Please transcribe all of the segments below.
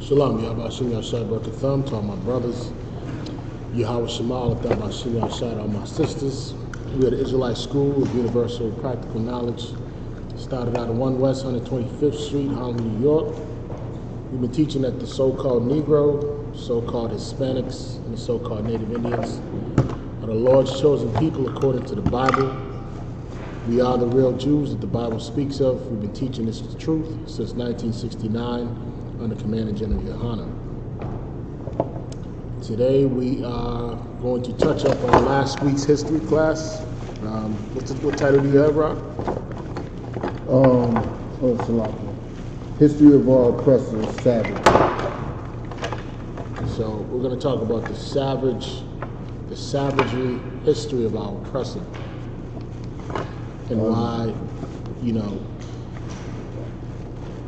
Shalom, Yahweh Yashai Barakatham, to all my brothers. Yahweh Shemal, Yahweh Yashai, all my sisters. We are the Israelite School of Universal Practical Knowledge. Started out at 1 West 125th Street, Harlem, New York. We've been teaching at the so-called Negro, so-called Hispanics, and the so-called Native Indians are the Lord's chosen people according to the Bible. We are the real Jews that the Bible speaks of. We've been teaching this truth since 1969 under Commander General Yohana. Today we are going to touch up on last week's history class. What title do you have, Rob? History of our oppressors, Savagery. So we're going to talk about the savagery history of our oppressor, and why,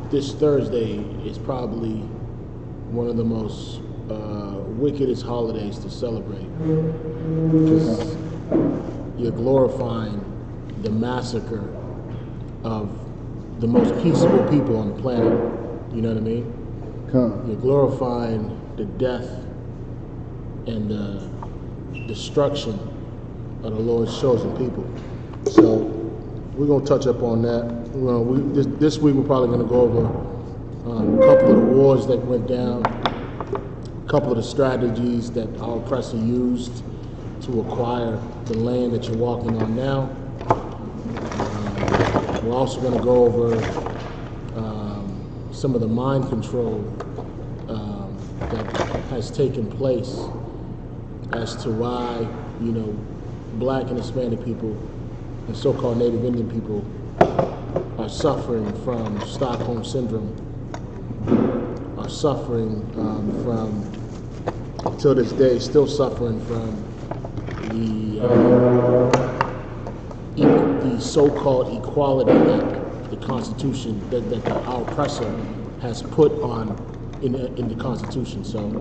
this Thursday is probably one of the most wickedest holidays to celebrate, because you're glorifying the massacre of the most peaceful people on the planet. You know what I mean? You're glorifying the death and the destruction of the Lord's chosen people. So we're going to touch up on that. This week we're probably going to go over a couple of the wars that went down, a couple of the strategies that our oppressor used to acquire the land that you're walking on now. We're also going to go over some of the mind control that has taken place as to why, Black and Hispanic people and so-called Native Indian people are suffering from Stockholm Syndrome, are suffering from, till this day, still suffering from the so-called equality that the Constitution, that our oppressor has put on in the Constitution. So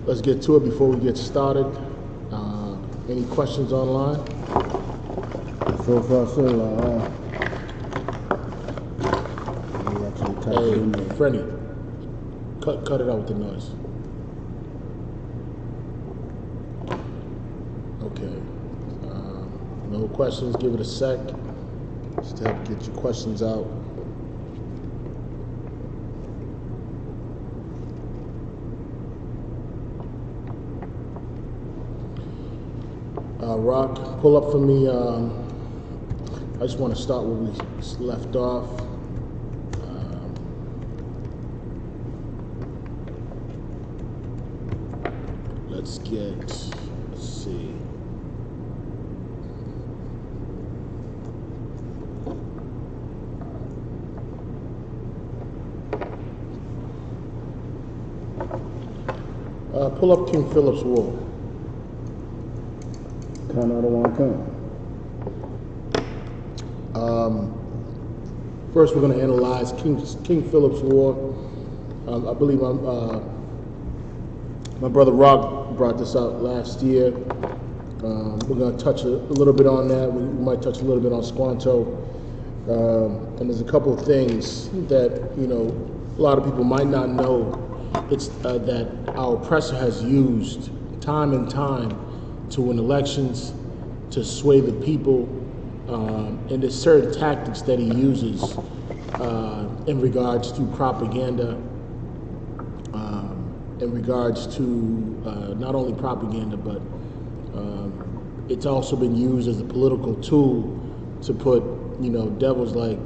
let's get to it before we get started. Any questions online? So far, so hey, Freddie, cut it out with the noise. Okay. No questions. Give it a sec. Just to help get your questions out. Rock, pull up for me. I just want to start where we left off. Let's see. Pull up King Philip's War. First, we're going to analyze King Philip's War. I believe my brother Rob brought this out last year. We're going to touch a little bit on that. We might touch a little bit on Squanto. And there's a couple of things that, a lot of people might not know. It's that our oppressor has used time and time to win elections, to sway the people, and there's certain tactics that he uses in regards to propaganda, in regards to not only propaganda, but it's also been used as a political tool to put, devils like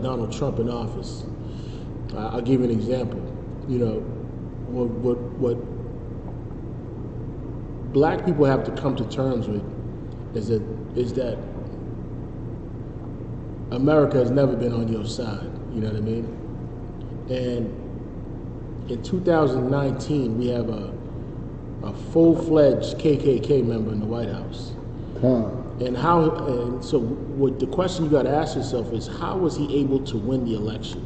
Donald Trump in office. I'll give you an example. What Black people have to come to terms with is that America has never been on your side. You know what I mean? And in 2019, we have a full-fledged KKK member in the White House. And so what the question you got to ask yourself is, how was he able to win the election?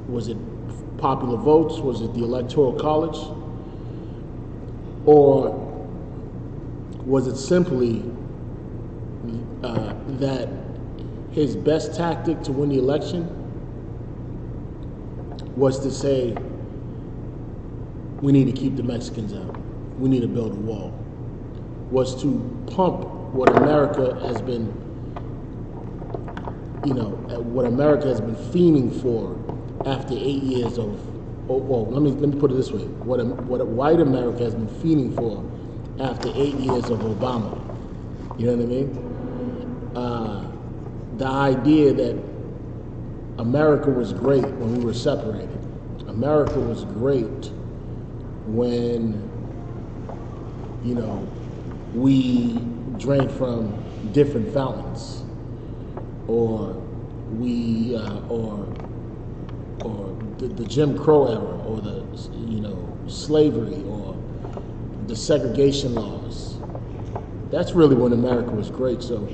Was it popular votes? Was it the Electoral College? Or was it simply that his best tactic to win the election was to say, we need to keep the Mexicans out. We need to build a wall. Was to pump what America has been, what America has been fiending for after 8 years of, let me put it this way. What white America has been fiending for after 8 years of Obama. You know what I mean? The idea that America was great when we were separated. America was great when, we drank from different fountains, or the Jim Crow era, or the slavery, or the segregation laws. That's really when America was great. So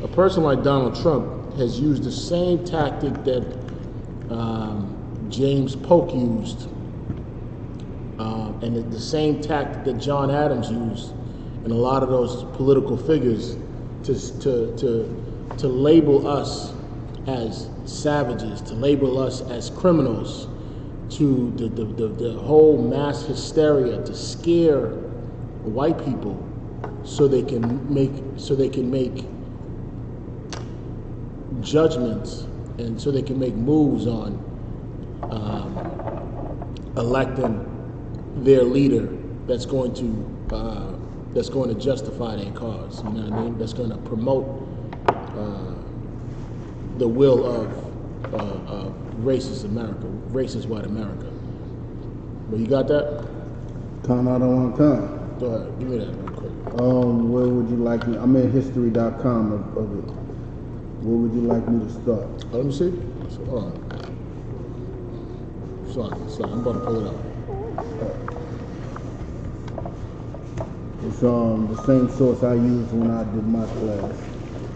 a person like Donald Trump has used the same tactic that James Polk used, and the same tactic that John Adams used, and a lot of those political figures to label us as savages, to label us as criminals, to the whole mass hysteria, to scare white people so they can make judgments, and so they can make moves on electing their leader that's going to justify their cause. You know what I mean? That's going to promote the will of racist America, racist white America. But you got that? Con, I don't want to come. Go ahead, give me that real quick. Where would you like me? I'm in history.com of it. Where would you like me to start? Oh, let me see. So, hold on. Sorry, I'm about to pull it up. It's the same source I used when I did my class.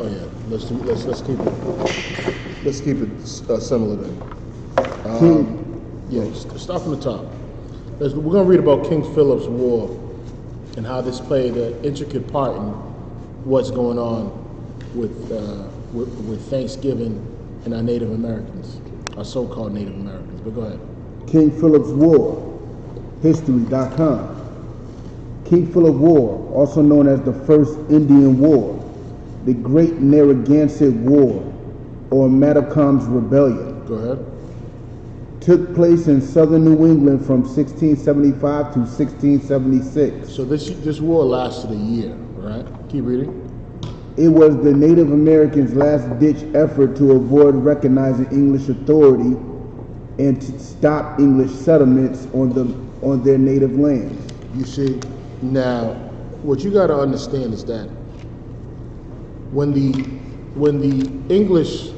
Oh yeah, let's keep it similar then. Start from the top. We're going to read about King Philip's War and how this played an intricate part in what's going on with Thanksgiving and our Native Americans, our so-called Native Americans. But go ahead. King Philip's War, history.com. King Philip War, also known as the First Indian War, the Great Narragansett War, or Matacom's Rebellion. Go ahead. Took place in southern New England from 1675 to 1676. So this war lasted a year, right? Keep reading. It was the Native Americans' last-ditch effort to avoid recognizing English authority and to stop English settlements on their native lands. You see, now what you got to understand is that when the English,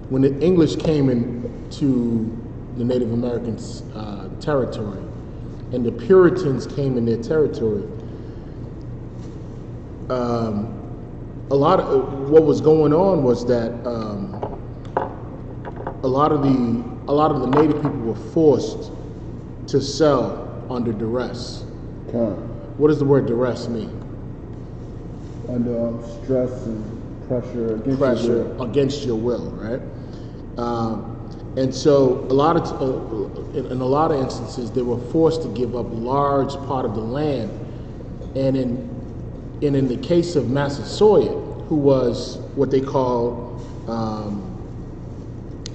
when the English came into the Native Americans' territory, and the Puritans came in their territory, a lot of what was going on was that a lot of the Native people were forced to sell under duress. What does the word duress mean? Under stress and pressure against your will, right? And so in a lot of instances, they were forced to give up large part of the land. And in the case of Massasoit, who was what they call,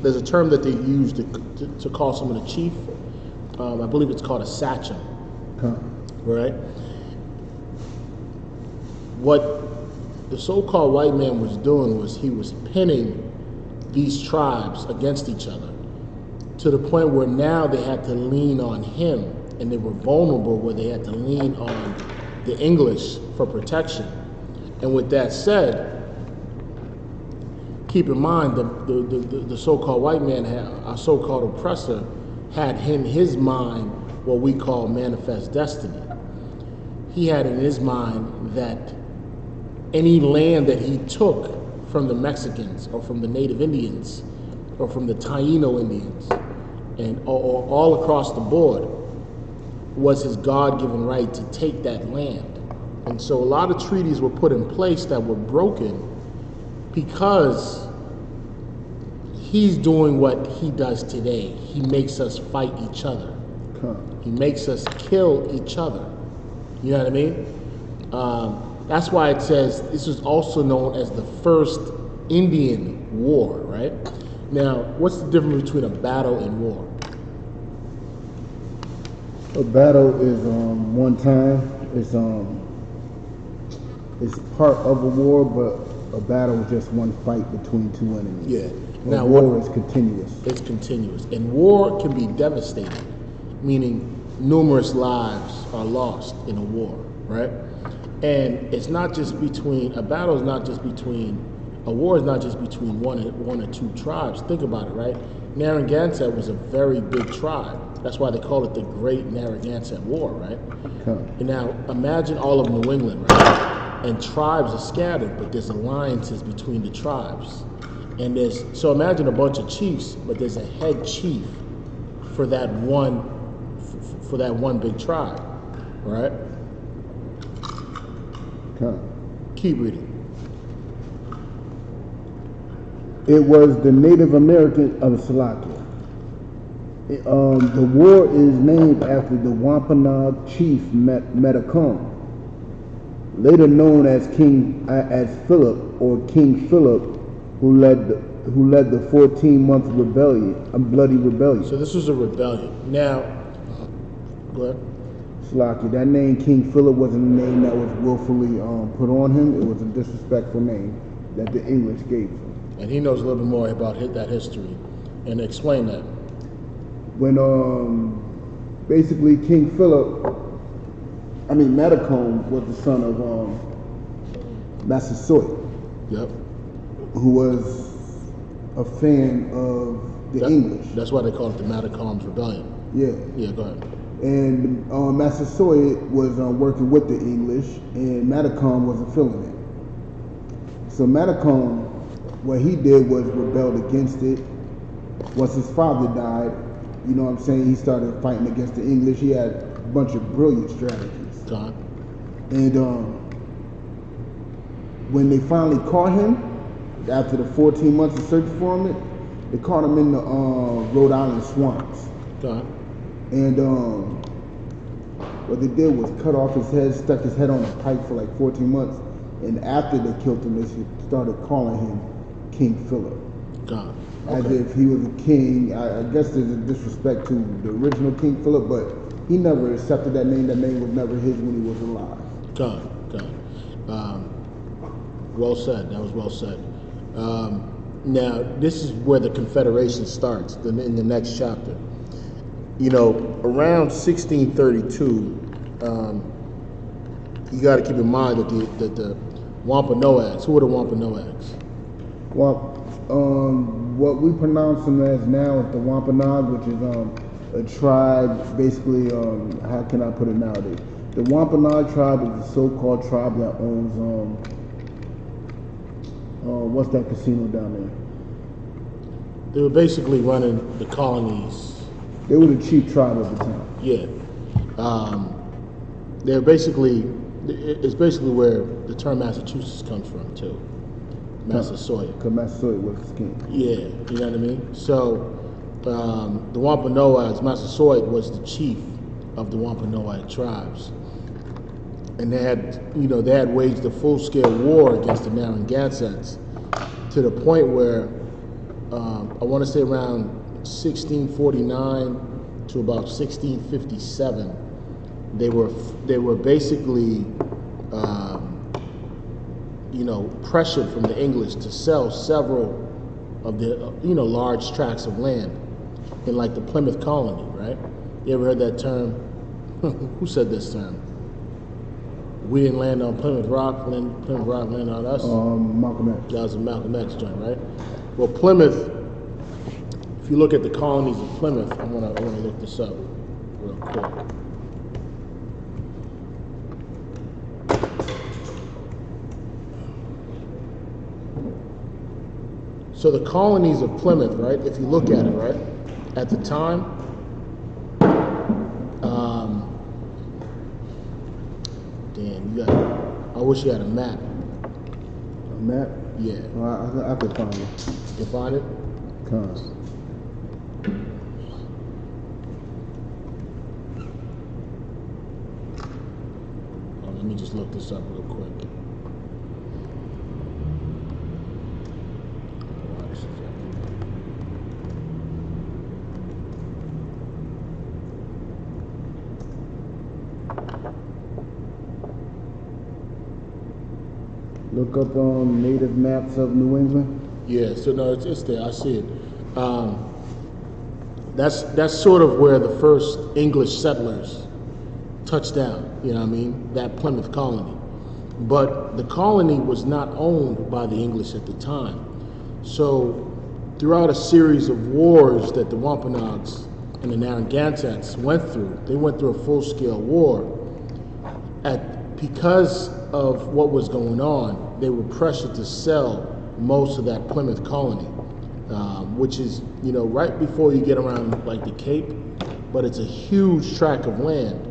there's a term that they use to call someone a chief. I believe it's called a sachem, right? What the so-called white man was doing was he was pinning these tribes against each other to the point where now they had to lean on him, and they were vulnerable where they had to lean on the English for protection. And with that said, keep in mind the so-called white man, our so-called oppressor, had in his mind what we call manifest destiny. He had in his mind that any land that he took from the Mexicans or from the Native Indians or from the Taino Indians or all across the board was his God-given right to take that land And so a lot of treaties were put in place that were broken because he's doing what he does today. He makes us fight each other. He makes us kill each other. You know what I mean? That's why it says this is also known as the first Indian War, right? Now, what's the difference between a battle and war? A battle is one time. It's part of a war, but a battle is just one fight between two enemies. Yeah. Now, war is continuous. It's continuous, and war can be devastating, meaning numerous lives are lost in a war, right? And it's not just between a battle is not just between a war is not just between one or two tribes. Think about it, right? Narragansett was a very big tribe. That's why they call it the Great Narragansett War, right? And now imagine all of New England, right? And tribes are scattered, but there's alliances between the tribes. And so imagine a bunch of chiefs, but there's a head chief for that one big tribe, right? Keep reading. It was the Native American of Salakia. The war is named after the Wampanoag chief Metacom, later known as Philip or King Philip, who led the 14-month bloody rebellion. So this was a rebellion. Now, go ahead. Slacky, that name King Philip wasn't a name that was willfully put on him. It was a disrespectful name that the English gave him. And he knows a little bit more about that history, and explain that. When basically King Metacom was the son of Massasoit. Yep. Who was a fan of the English. That's why they call it the Matacom's Rebellion. Yeah. Yeah, go ahead. And Massasoit was working with the English, and Matacom wasn't feeling it. So Matacom, what he did was rebelled against it. Once his father died, you know what I'm saying, he started fighting against the English. He had a bunch of brilliant strategies. John. And when they finally caught him, after the 14 months of searching for him, they caught him in the Rhode Island swamps. John. And what they did was cut off his head, stuck his head on a pike for like 14 months. And after they killed him, they started calling him King Philip. God. As if he was a king. I guess there's a disrespect to the original King Philip, but he never accepted that name. That name was never his when he was alive. God. Well said. That was well said. Now, this is where the Confederation starts in the next chapter. You know, around 1632, you got to keep in mind that the Wampanoags, who were the Wampanoags? Well, what we pronounce them as now is the Wampanoag, which is a tribe, basically, how can I put it nowadays? The Wampanoag tribe is the so-called tribe that owns, what's that casino down there? They were basically running the colonies. They were the chief tribe at the time. Yeah. They're basically, it's basically where the term Massachusetts comes from, too. Massasoit. Because Massasoit was his king. Yeah, you know what I mean? So, the Wampanoags, Massasoit was the chief of the Wampanoag tribes. And they had waged a full-scale war against the Narragansetts to the point where, I want to say around 1649 to about 1657, they were basically, pressured from the English to sell several of the, large tracts of land in like the Plymouth colony, right? You ever heard that term? Who said this term? We didn't land on Plymouth Rock, Plymouth Rock landed on us. Malcolm X. That was a Malcolm X joint, right? Well, Plymouth, if you look at the colonies of Plymouth, I wanna look this up real quick. So the colonies of Plymouth, right, if you look at it, right, at the time, Damn, you got. I wish you had a map. A map? Yeah. Well, I could find it. You find it? Come. Oh, let me just look this up real quick. Look up native maps of New England. Yeah, so no, it's there. I see it. That's sort of where the first English settlers touched down. You know what I mean? That Plymouth colony. But the colony was not owned by the English at the time. So throughout a series of wars that the Wampanoags and the Narragansetts went through, they went through a full-scale war. Because of what was going on, they were pressured to sell most of that Plymouth colony, which is, you know, right before you get around like the Cape, but it's a huge tract of land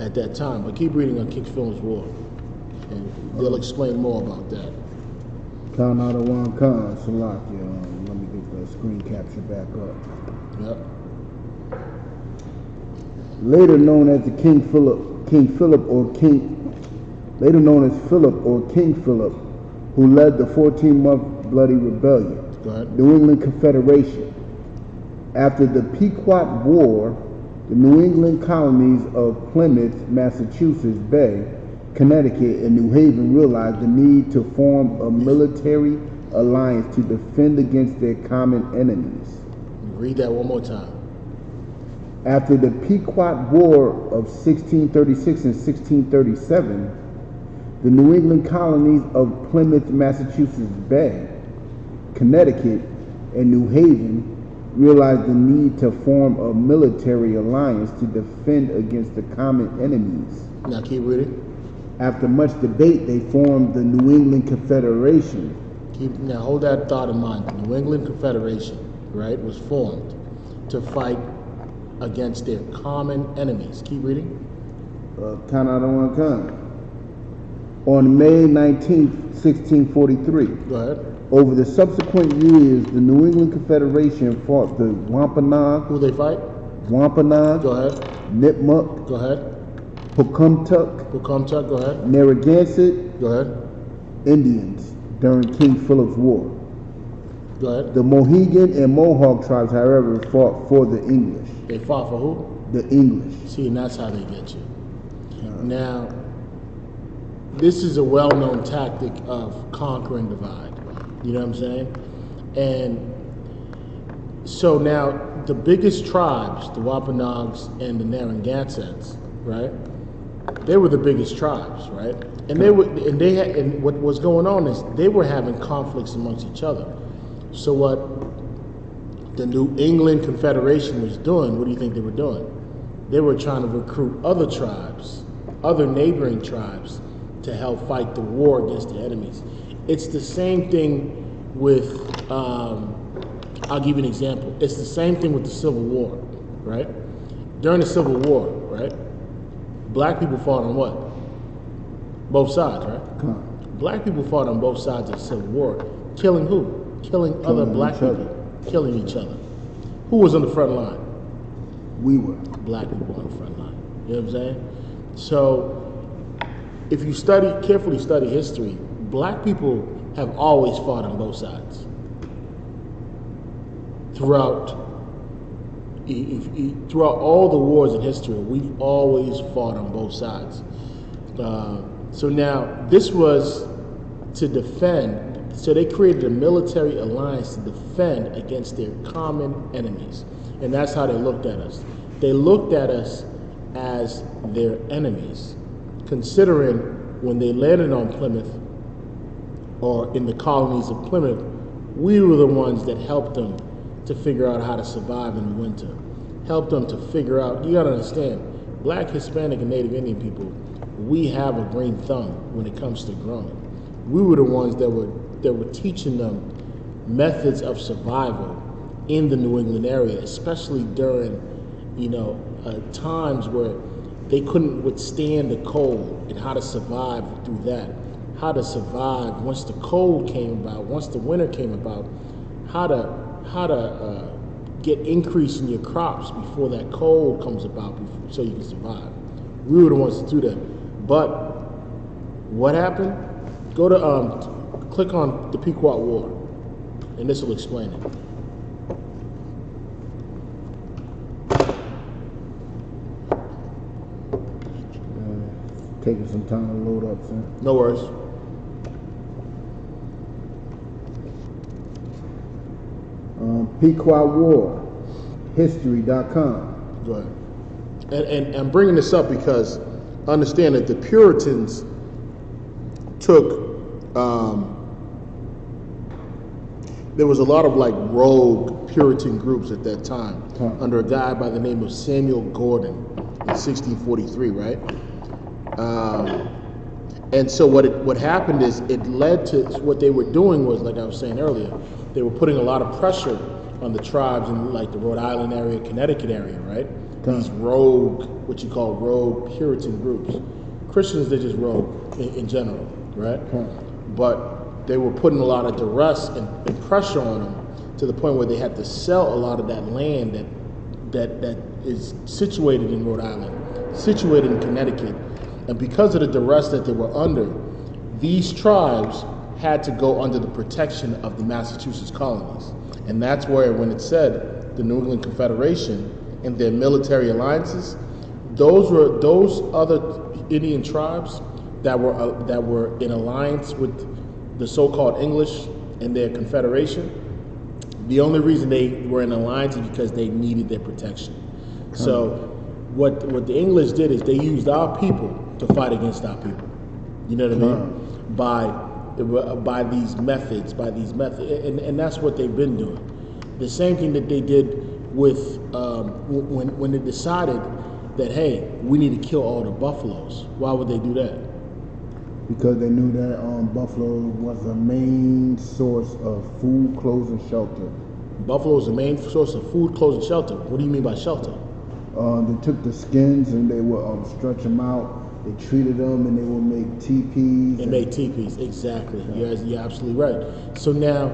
at that time. But keep reading on King Philip's War, and they'll explain more about that. Count out of one con, Salakia. Let me get the screen capture back up. Yep. Later known as the King Philip or King Philip, who led the 14-month bloody rebellion, New England Confederation. After the Pequot War, the New England colonies of Plymouth, Massachusetts Bay, Connecticut, and New Haven realized the need to form a military alliance to defend against their common enemies. Read that one more time. After the Pequot War of 1636 and 1637, the New England colonies of Plymouth, Massachusetts Bay, Connecticut, and New Haven realized the need to form a military alliance to defend against the common enemies. Now keep reading. After much debate, they formed the New England Confederation. Now hold that thought in mind. The New England Confederation, right, was formed to fight against their common enemies. Keep reading. Count out on one count. On May 19th, 1643. Go ahead. Over the subsequent years, the New England Confederation fought the Wampanoag. Who they fight? Wampanoag. Go ahead. Nipmuc. Go ahead. Pocumtuck. Go ahead. Narragansett. Go ahead. Indians during King Philip's War. Go ahead. The Mohegan and Mohawk tribes, however, fought for the English. They fought for who? The English. See, and that's how they get you. Now, this is a well-known tactic of conquer and divide. You know what I'm saying? And so now, the biggest tribes, the Wampanoags and the Narragansetts, right? They were the biggest tribes, right? And and what was going on is they were having conflicts amongst each other. So what the New England Confederation was doing, what do you think they were doing? They were trying to recruit other tribes, other neighboring tribes, to help fight the war against the enemies. It's the same thing with, I'll give you an example. It's the same thing with the Civil War, right? During the Civil War, right? Black people fought on what? Both sides, right? Black people fought on both sides of the Civil War. Killing who? Killing other black people. Killing each other. Who was on the front line? We were. Black people on the front line. You know what I'm saying? So, if you carefully study history, black people have always fought on both sides. Throughout all the wars in history, we've always fought on both sides. So now, this was to defend. So they created a military alliance to defend against their common enemies. And that's how they looked at us. They looked at us as their enemies, considering when they landed on Plymouth or in the colonies of Plymouth, we were the ones that helped them to figure out how to survive in the winter. Helped them to figure out, you gotta understand, Black, Hispanic, and Native Indian people, we have a green thumb when it comes to growing. We were the ones that were teaching them methods of survival in the New England area, especially during, times where they couldn't withstand the cold and how to survive through that. How to survive once the cold came about, once the winter came about, how to get increase in your crops before that cold comes about, so you can survive. We were the ones to do that. But what happened? Go to click on the Pequot War, and this will explain it. Taking some time to load up, son. No worries. Pequot War, history.com. Go ahead. And I'm bringing this up because understand that the Puritans took, there was a lot of like rogue Puritan groups at that time under a guy by the name of Samuel Gordon in 1643, right? And so what happened is it led to what they were doing was, like I was saying earlier, they were putting a lot of pressure on the tribes in like the Rhode Island area, Connecticut area, right? These rogue, what you call rogue Puritan groups. Christians, they're just rogue in general, right? But they were putting a lot of duress and pressure on them to the point where they had to sell a lot of that land that is situated in Rhode Island, situated in Connecticut. And because of the duress that they were under, these tribes had to go under the protection of the Massachusetts colonies. And that's where, when it said the New England Confederation and their military alliances, those other Indian tribes that were in alliance with the so-called English and their confederation. The only reason they were in alliance is because they needed their protection. So what the English did is they used our people to fight against our people. You know what I mean? By these methods, and that's what they've been doing. The same thing that they did with when they decided that, hey, we need to kill all the buffaloes. Why would they do that? Because they knew that buffalo was the main source of food, clothes, and shelter. Buffalo is the main source of food, clothes, and shelter. What do you mean by shelter? They took the skins and they would stretch them out. They treated them and they would make teepees. They made teepees, exactly. Yeah. You're absolutely right. So now,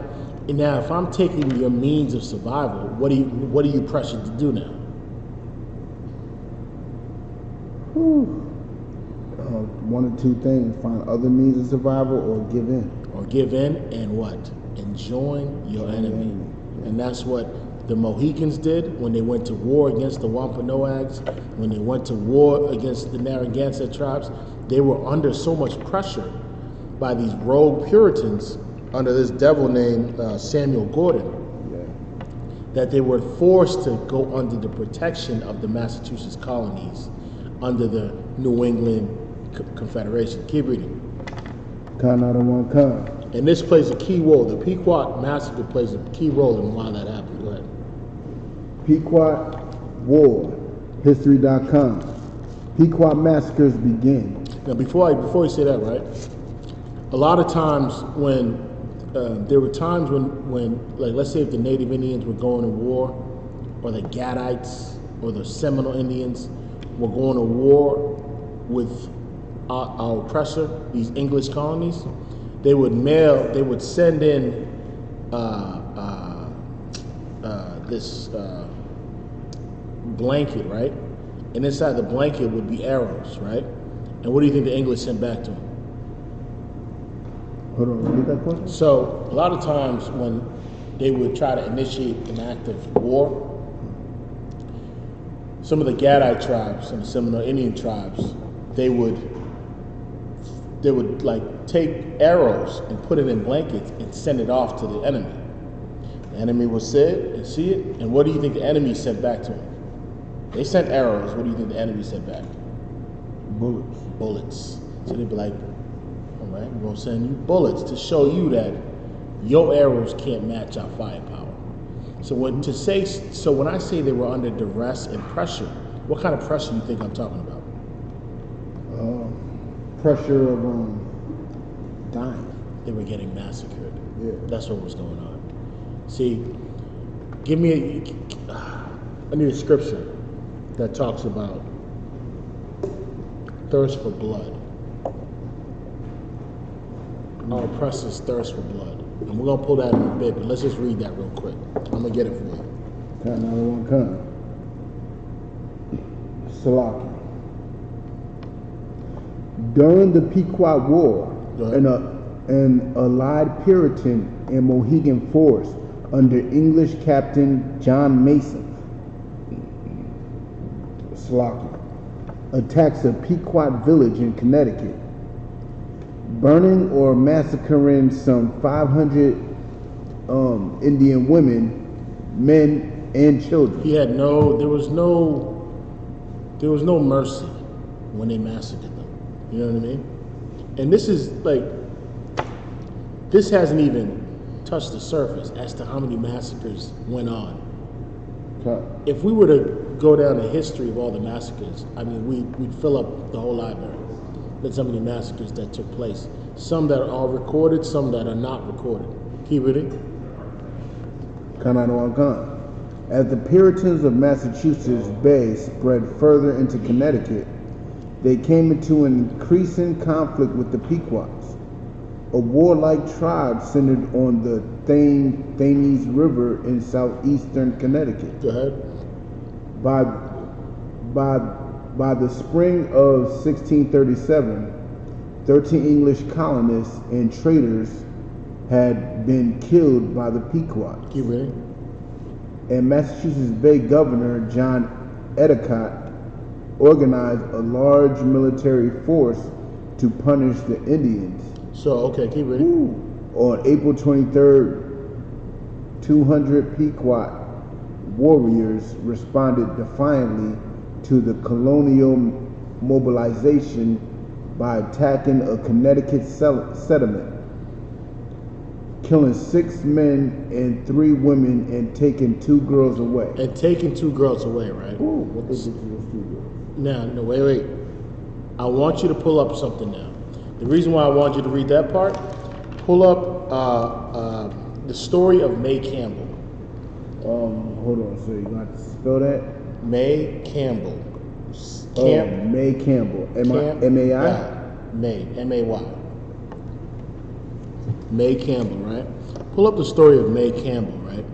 if I'm taking your means of survival, what are you pressured to do now? One of two things: find other means of survival, or give in. Or give in, and what? And join your enemy. Yeah. And that's what the Mohicans did when they went to war against the Wampanoags, when they went to war against the Narragansett tribes. They were under so much pressure by these rogue Puritans under this devil named Samuel Gordon, that they were forced to go under the protection of the Massachusetts colonies under the New England Confederation. Keep reading. Kind out of one kind. And this plays a key role. The Pequot Massacre plays a key role in why that happened. Go ahead. Pequot War, history.com. Pequot massacres begin. Now, before you say that, right? A lot of times when there were times when, like, let's say if the Native Indians were going to war, or the Gadites or the Seminole Indians were going to war with our oppressor, these English colonies, they would send in this blanket, right? And inside the blanket would be arrows, right? And what do you think the English sent back to them? Hold on, repeat that question. So a lot of times when they would try to initiate an act of war, some of the Gadite tribes and the Seminole Indian tribes, they would like take arrows and put it in blankets and send it off to the enemy. The enemy would see it, and what do you think the enemy sent back to them? They sent arrows. What do you think the enemy sent back? Bullets. So they'd be like, all right, we're going to send you bullets to show you that your arrows can't match our firepower. So when I say they were under duress and pressure, what kind of pressure do you think I'm talking about? Pressure of dying. They were getting massacred. Yeah. That's what was going on. See, I need a scripture that talks about thirst for blood. Our oppressors thirst for blood. And we're going to pull that in a bit, but let's just read that real quick. I'm going to get it for you. Another one come. Salaki. During the Pequot War, an allied Puritan and Mohegan force under English Captain John Mason Salaki attacks a Pequot village in Connecticut, burning or massacring some 500 Indian women, men, and children. There was no mercy when they massacred them. You know what I mean? And this hasn't even touched the surface as to how many massacres went on. Okay. If we were to go down the history of all the massacres, I mean, we'd fill up the whole library. There's so many massacres that took place. Some that are recorded, some that are not recorded. Keep reading. As the Puritans of Massachusetts Bay spread further into Connecticut, they came into an increasing conflict with the Pequots, a warlike tribe centered on the Thames River in southeastern Connecticut. Go ahead. By the spring of 1637, 13 English colonists and traders had been killed by the Pequots. Keep reading. And Massachusetts Bay Governor John Endicott organized a large military force to punish the Indians. So, okay, keep reading. On April 23rd, 200 Pequot warriors responded defiantly to the colonial mobilization by attacking a Connecticut settlement, killing 6 men and 3 women and taking 2 girls away. Right? What they did to those 2 girls? Now, no, wait. I want you to pull up something now. The reason why I want you to read that part, pull up the story of May Campbell. Hold on, so you got to spell that? May Campbell. May Campbell. M-A-I? May, M-A-Y. May Campbell, right? Pull up the story of May Campbell, right?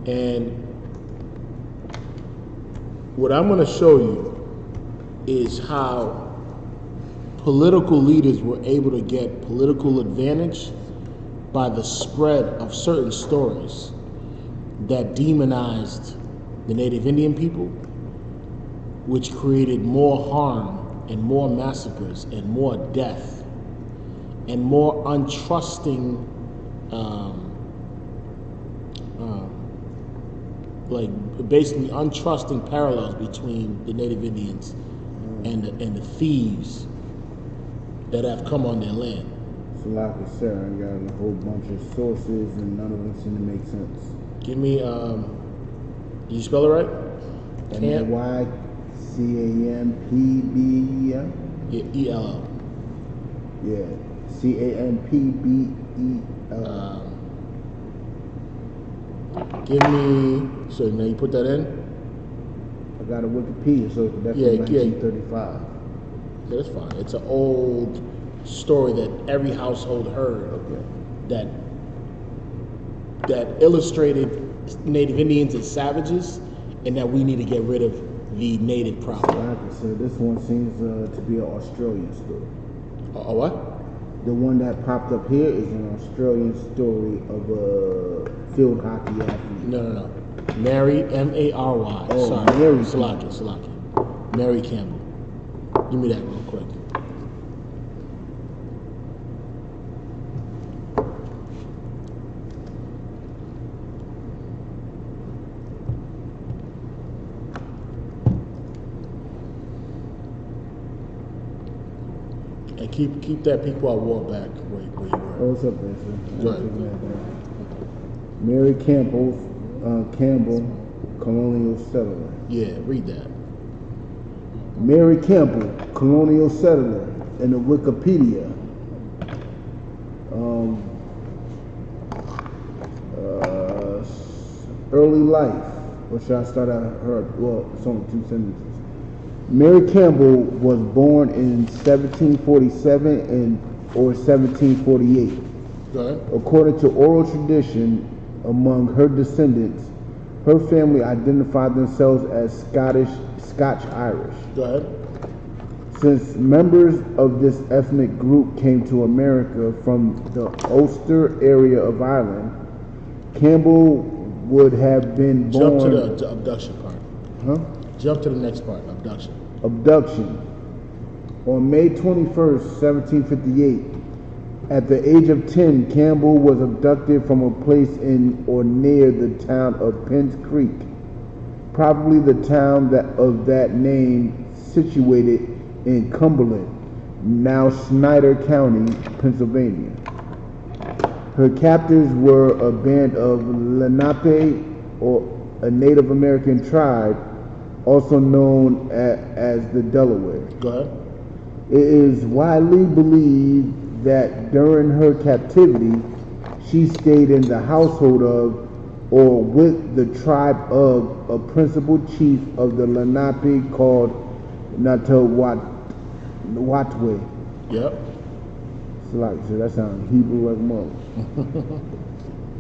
And what I'm going to show you is how political leaders were able to get political advantage by the spread of certain stories that demonized the Native Indian people, which created more harm and more massacres and more death and more untrusting, basically untrusting parallels between the Native Indians and the thieves that have come on their land. So like I said, I got a whole bunch of sources and none of them seem to make sense. Give me, did you spell it right? M-A-Y-C-A-M-P-B-E-L? Yeah, E-L-L. Yeah, C-A-M-P-B-E-L. Give me, so now you put that in? I got a Wikipedia, so that's from 1935. Yeah, that's fine. It's an old story that every household heard. Okay. That illustrated Native Indians as savages, and that we need to get rid of the native problem. Like I said, this one seems to be an Australian story. A what? The one that popped up here is an Australian story of a field hockey athlete. No. Mary, M-A-R-Y. Oh, Sorry. Mary. Salaki. Mary Campbell. Give me that real quick. And keep that Pequot War back where you were. Oh, what's up there, sir? Go ahead. Mary Campbell, colonial settler. Yeah, read that. Mary Campbell, colonial settler, in the Wikipedia. Early life. Or should I start out her? Well, it's only 2 sentences. Mary Campbell was born in 1747 or 1748. Go ahead. According to oral tradition, among her descendants, her family identified themselves as Scotch-Irish. Go ahead. Since members of this ethnic group came to America from the Ulster area of Ireland, Campbell would have been born... Jump to the abduction part. Huh? Jump to the next part, abduction. Abduction. On May 21st, 1758, at the age of 10, Campbell was abducted from a place in or near the town of Penns Creek, probably the town of that name situated in Cumberland, now Snyder County, Pennsylvania. Her captors were a band of Lenape, or a Native American tribe, also known as the Delaware. Go ahead. It is widely believed that during her captivity, she stayed in the household of or with the tribe of a principal chief of the Lenape called Natawatwe. Yep. So that sounds Hebrew like mother.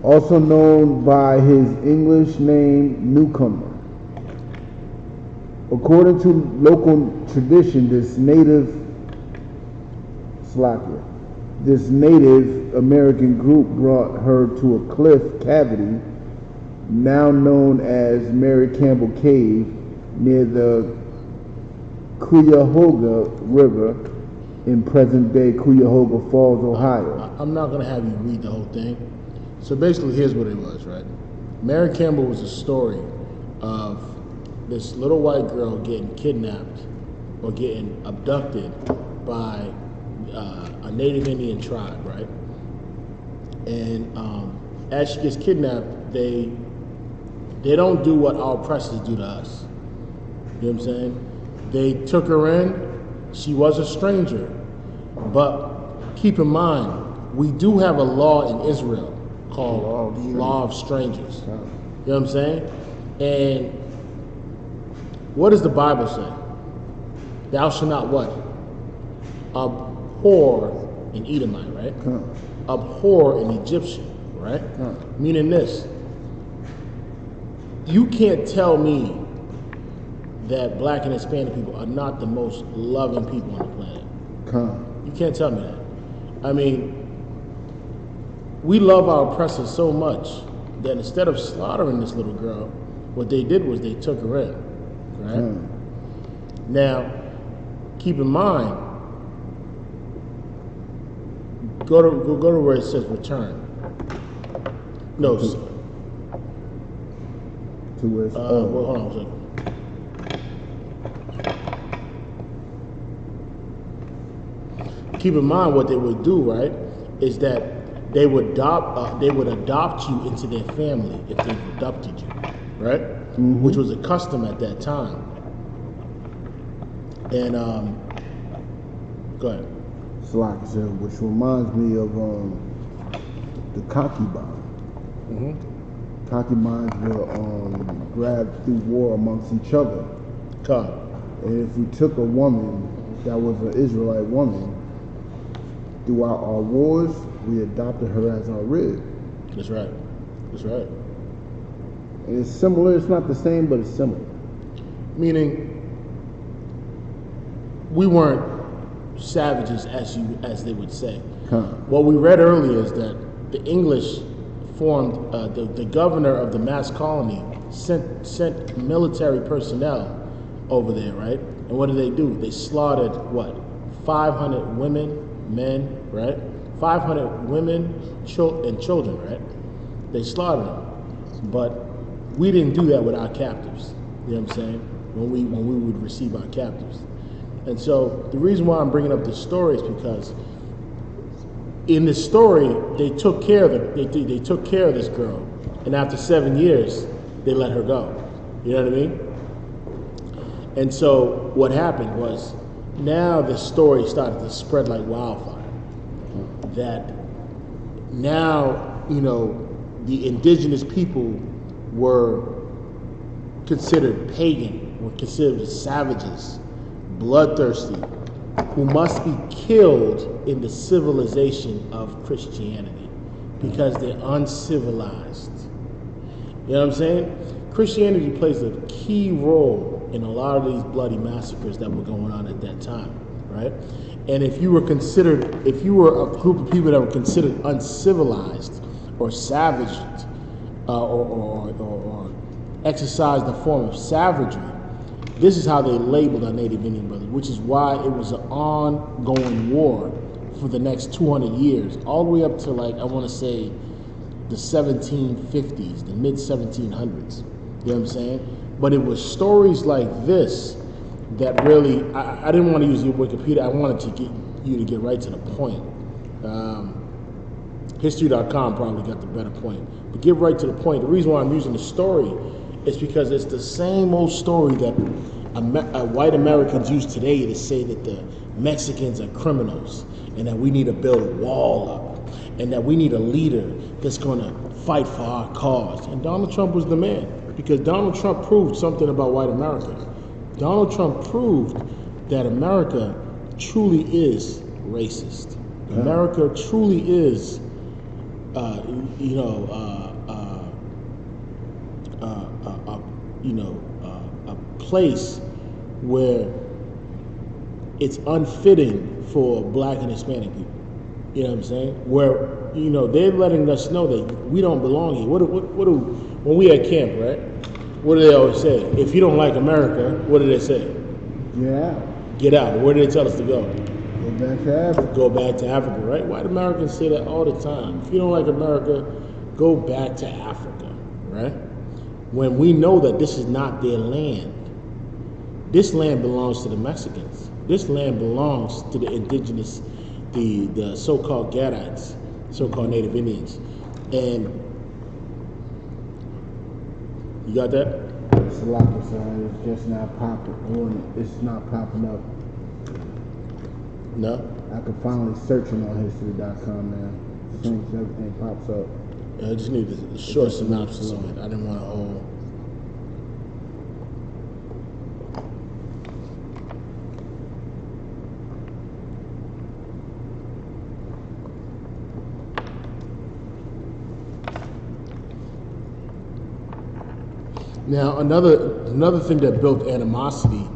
Also known by his English name, Newcomer. According to local tradition, this Native American group brought her to a cliff cavity, now known as Mary Campbell Cave, near the Cuyahoga River in present-day Cuyahoga Falls, Ohio. I'm not going to have you read the whole thing. So basically, here's what it was, right? Mary Campbell was a story of this little white girl getting kidnapped or getting abducted by a Native Indian tribe, right? And as she gets kidnapped, they don't do what our oppressors do to us. You know what I'm saying? They took her in. She was a stranger. But keep in mind, we do have a law in Israel called the Law of Strangers. You know what I'm saying? And what does the Bible say? Thou shalt not what? Abhor an Edomite, right? Abhor an Egyptian, right? Meaning this. You can't tell me that black and Hispanic people are not the most loving people on the planet. You can't tell me that. I mean, we love our oppressors so much that instead of slaughtering this little girl, what they did was they took her in, right? Now, keep in mind, go to where it says return. No. To where it's, well, hold on a second. Keep in mind what they would do, right, is that they would adopt you into their family if they abducted you, right? Mm-hmm. Which was a custom at that time. And go ahead. Which reminds me of the concubine. Mm-hmm. Concubines were grabbed through war amongst each other. And if we took a woman that was an Israelite woman, throughout our wars, we adopted her as our rib. That's right. That's right. And it's similar. It's not the same, but it's similar. Meaning, we weren't savages, as they would say. What we read earlier is that the English formed the governor of the Mass Colony sent military personnel over there, right? And what did they do? They slaughtered what? 500 women, men, right? 500 women and children, right? They slaughtered them. But we didn't do that with our captives. You know what I'm saying? When we would receive our captives. And so the reason why I'm bringing up this story is because in this story they took care of they took care of this girl, and after 7 years they let her go. You know what I mean? And so what happened was, now the story started to spread like wildfire. That now, you know, the indigenous people were considered pagan, were considered savages, bloodthirsty, who must be killed in the civilization of Christianity because they're uncivilized. You know what I'm saying? Christianity plays a key role in a lot of these bloody massacres that were going on at that time, right? And if you were a group of people that were considered uncivilized or savaged or exercised a form of savagery, this is how they labeled our Native Indian brothers, which is why it was an ongoing war for the next 200 years, all the way up to, like, I want to say the 1750s, the mid 1700s. You know what I'm saying? But it was stories like this that really, I didn't want to use your Wikipedia. I wanted to get you to get right to the point. History.com probably got the better point. But get right to the point. The reason why I'm using the story is because it's the same old story that white Americans use today to say that the Mexicans are criminals and that we need to build a wall up and that we need a leader that's going to fight for our cause. And Donald Trump was the man, because Donald Trump proved something about white America. Donald Trump proved that America truly is racist. America truly is, a place where it's unfitting for Black and Hispanic people. You know what I'm saying? Where, they're letting us know that we don't belong here. When we at camp, right? What do they always say? If you don't like America, what do they say? Yeah. Get out. Where do they tell us to go? Go back to Africa. Go back to Africa, right? White Americans say that all the time. If you don't like America, go back to Africa, right? When we know that this is not their land. This land belongs to the Mexicans. This land belongs to the indigenous, the so-called Gadites, so-called Native Indians. And you got that? It's a lot of signs. It's just not popping. It's not popping up. No? I could finally search it on history.com, man. Things, everything pops up. I just need a short synopsis of it. I didn't want to hold. Now, another thing that built animosity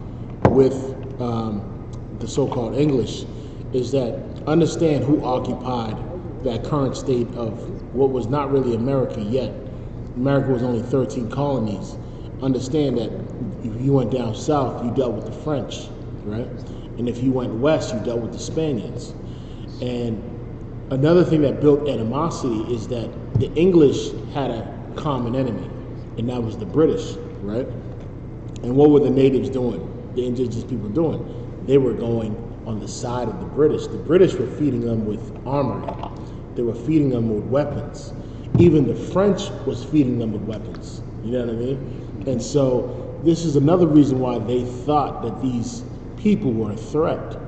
with the so-called English is that understand who occupied that current state of what was not really America yet. America was only 13 colonies. Understand that if you went down south, you dealt with the French, right? And if you went west, you dealt with the Spaniards. And another thing that built animosity is that the English had a common enemy, and that was the British, right? And what were the natives doing? The indigenous people doing? They were going on the side of the British. The British were feeding them with armory. They were feeding them with weapons. Even the French was feeding them with weapons. You know what I mean? And so this is another reason why they thought that these people were a threat,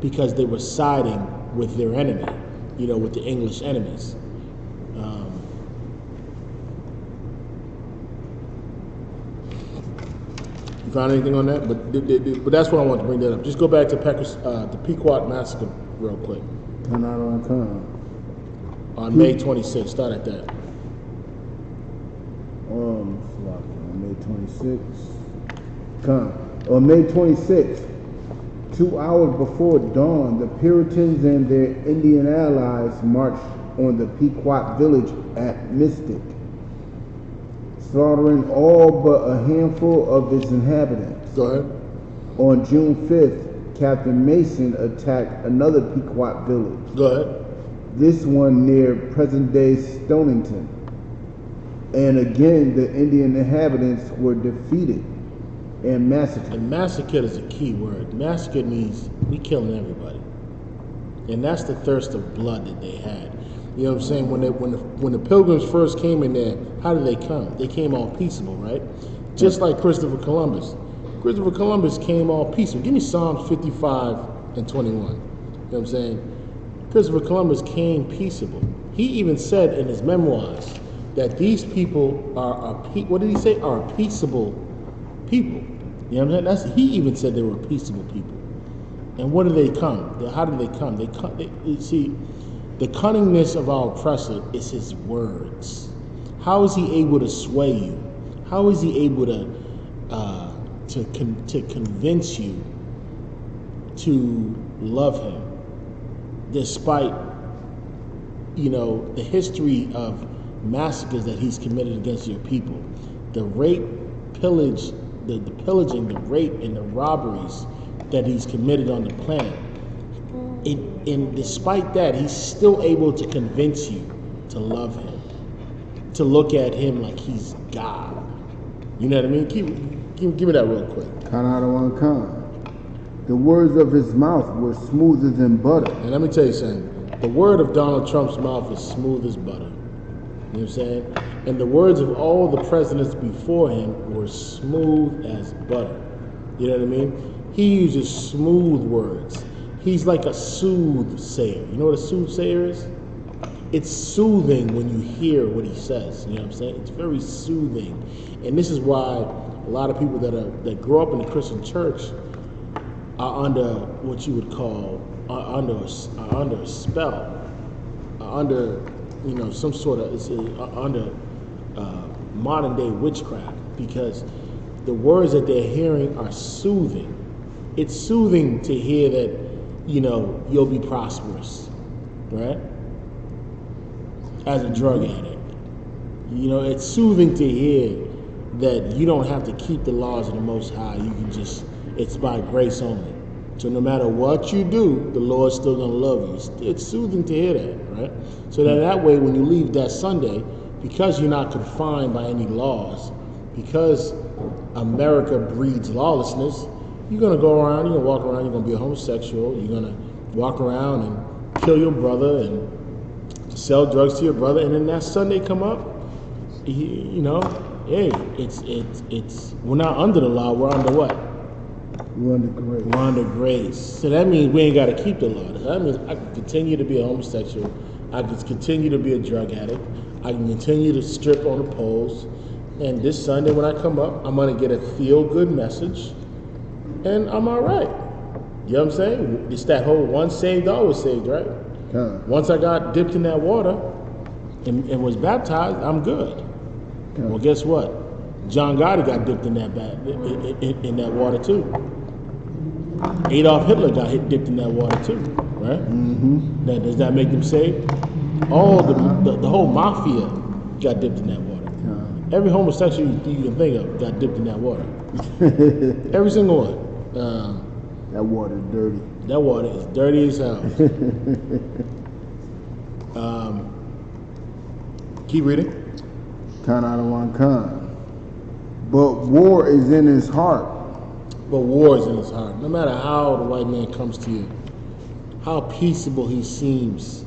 because they were siding with their enemy, with the English enemies. You found anything on that? But that's why I want to bring that up. Just go back to the Pequot Massacre real quick. Turn out on time. On May 26th, start at that. On May 26th. On May 26th, 2 hours before dawn, the Puritans and their Indian allies marched on the Pequot village at Mystic, slaughtering all but a handful of its inhabitants. Go ahead. On June 5th, Captain Mason attacked another Pequot village. Go ahead. This one near present-day Stonington. And again, the Indian inhabitants were defeated and massacred. And massacred is a key word. Massacred means we killing everybody. And that's the thirst of blood that they had. You know what I'm saying? When the Pilgrims first came in there, how did they come? They came all peaceable, right? Just like Christopher Columbus. Christopher Columbus came all peaceful. Give me Psalms 55 and 21. You know what I'm saying? Christopher Columbus came peaceable. He even said in his memoirs that these people are what did he say? Are peaceable people. You know what I'm saying? He even said they were peaceable people. And what do they come? How do they come? You see, the cunningness of our oppressor is his words. How is he able to sway you? How is he able to convince you to love him, despite the history of massacres that he's committed against your people, the rape, pillage, the pillaging, the rape, and the robberies that he's committed on the planet. And despite that, he's still able to convince you to love him, to look at him like he's God. You know what I mean? Give me that real quick. The words of his mouth were smoother than butter. And let me tell you something. The word of Donald Trump's mouth is smooth as butter. You know what I'm saying? And the words of all the presidents before him were smooth as butter. You know what I mean? He uses smooth words. He's like a soothsayer. You know what a soothsayer is? It's soothing when you hear what he says. You know what I'm saying? It's very soothing. And this is why a lot of people that grow up in the Christian church are under what you would call under a spell, under some sort of under modern day witchcraft, because the words that they're hearing are soothing. It's soothing to hear that you'll be prosperous, right? As a drug addict, it's soothing to hear that you don't have to keep the laws of the Most High. You can it's by grace only. So no matter what you do, the Lord's still gonna love you. It's soothing to hear that, right? So that way, when you leave that Sunday, because you're not confined by any laws, because America breeds lawlessness, you're gonna go around, you're gonna walk around, you're gonna be a homosexual, you're gonna walk around and kill your brother and sell drugs to your brother, and then that Sunday come up, hey, it's we're not under the law, we're under what? We're under grace. We're under grace. So that means we ain't got to keep the law. That means I can continue to be a homosexual. I can continue to be a drug addict. I can continue to strip on the poles. And this Sunday when I come up, I'm going to get a feel-good message. And I'm all right. You know what I'm saying? It's that whole once saved, always saved, right? Once I got dipped in that water and was baptized, I'm good. Well, guess what? John Gotti got dipped in that water too. Adolf Hitler got dipped in that water too, right? Mm-hmm. Now, does that make them saved? All the whole mafia got dipped in that water. Every homosexual you can think of got dipped in that water. Every single one. That water is dirty. That water is dirty as hell. Keep reading. But war is in his heart. But war is in his heart. No matter how the white man comes to you, how peaceable he seems,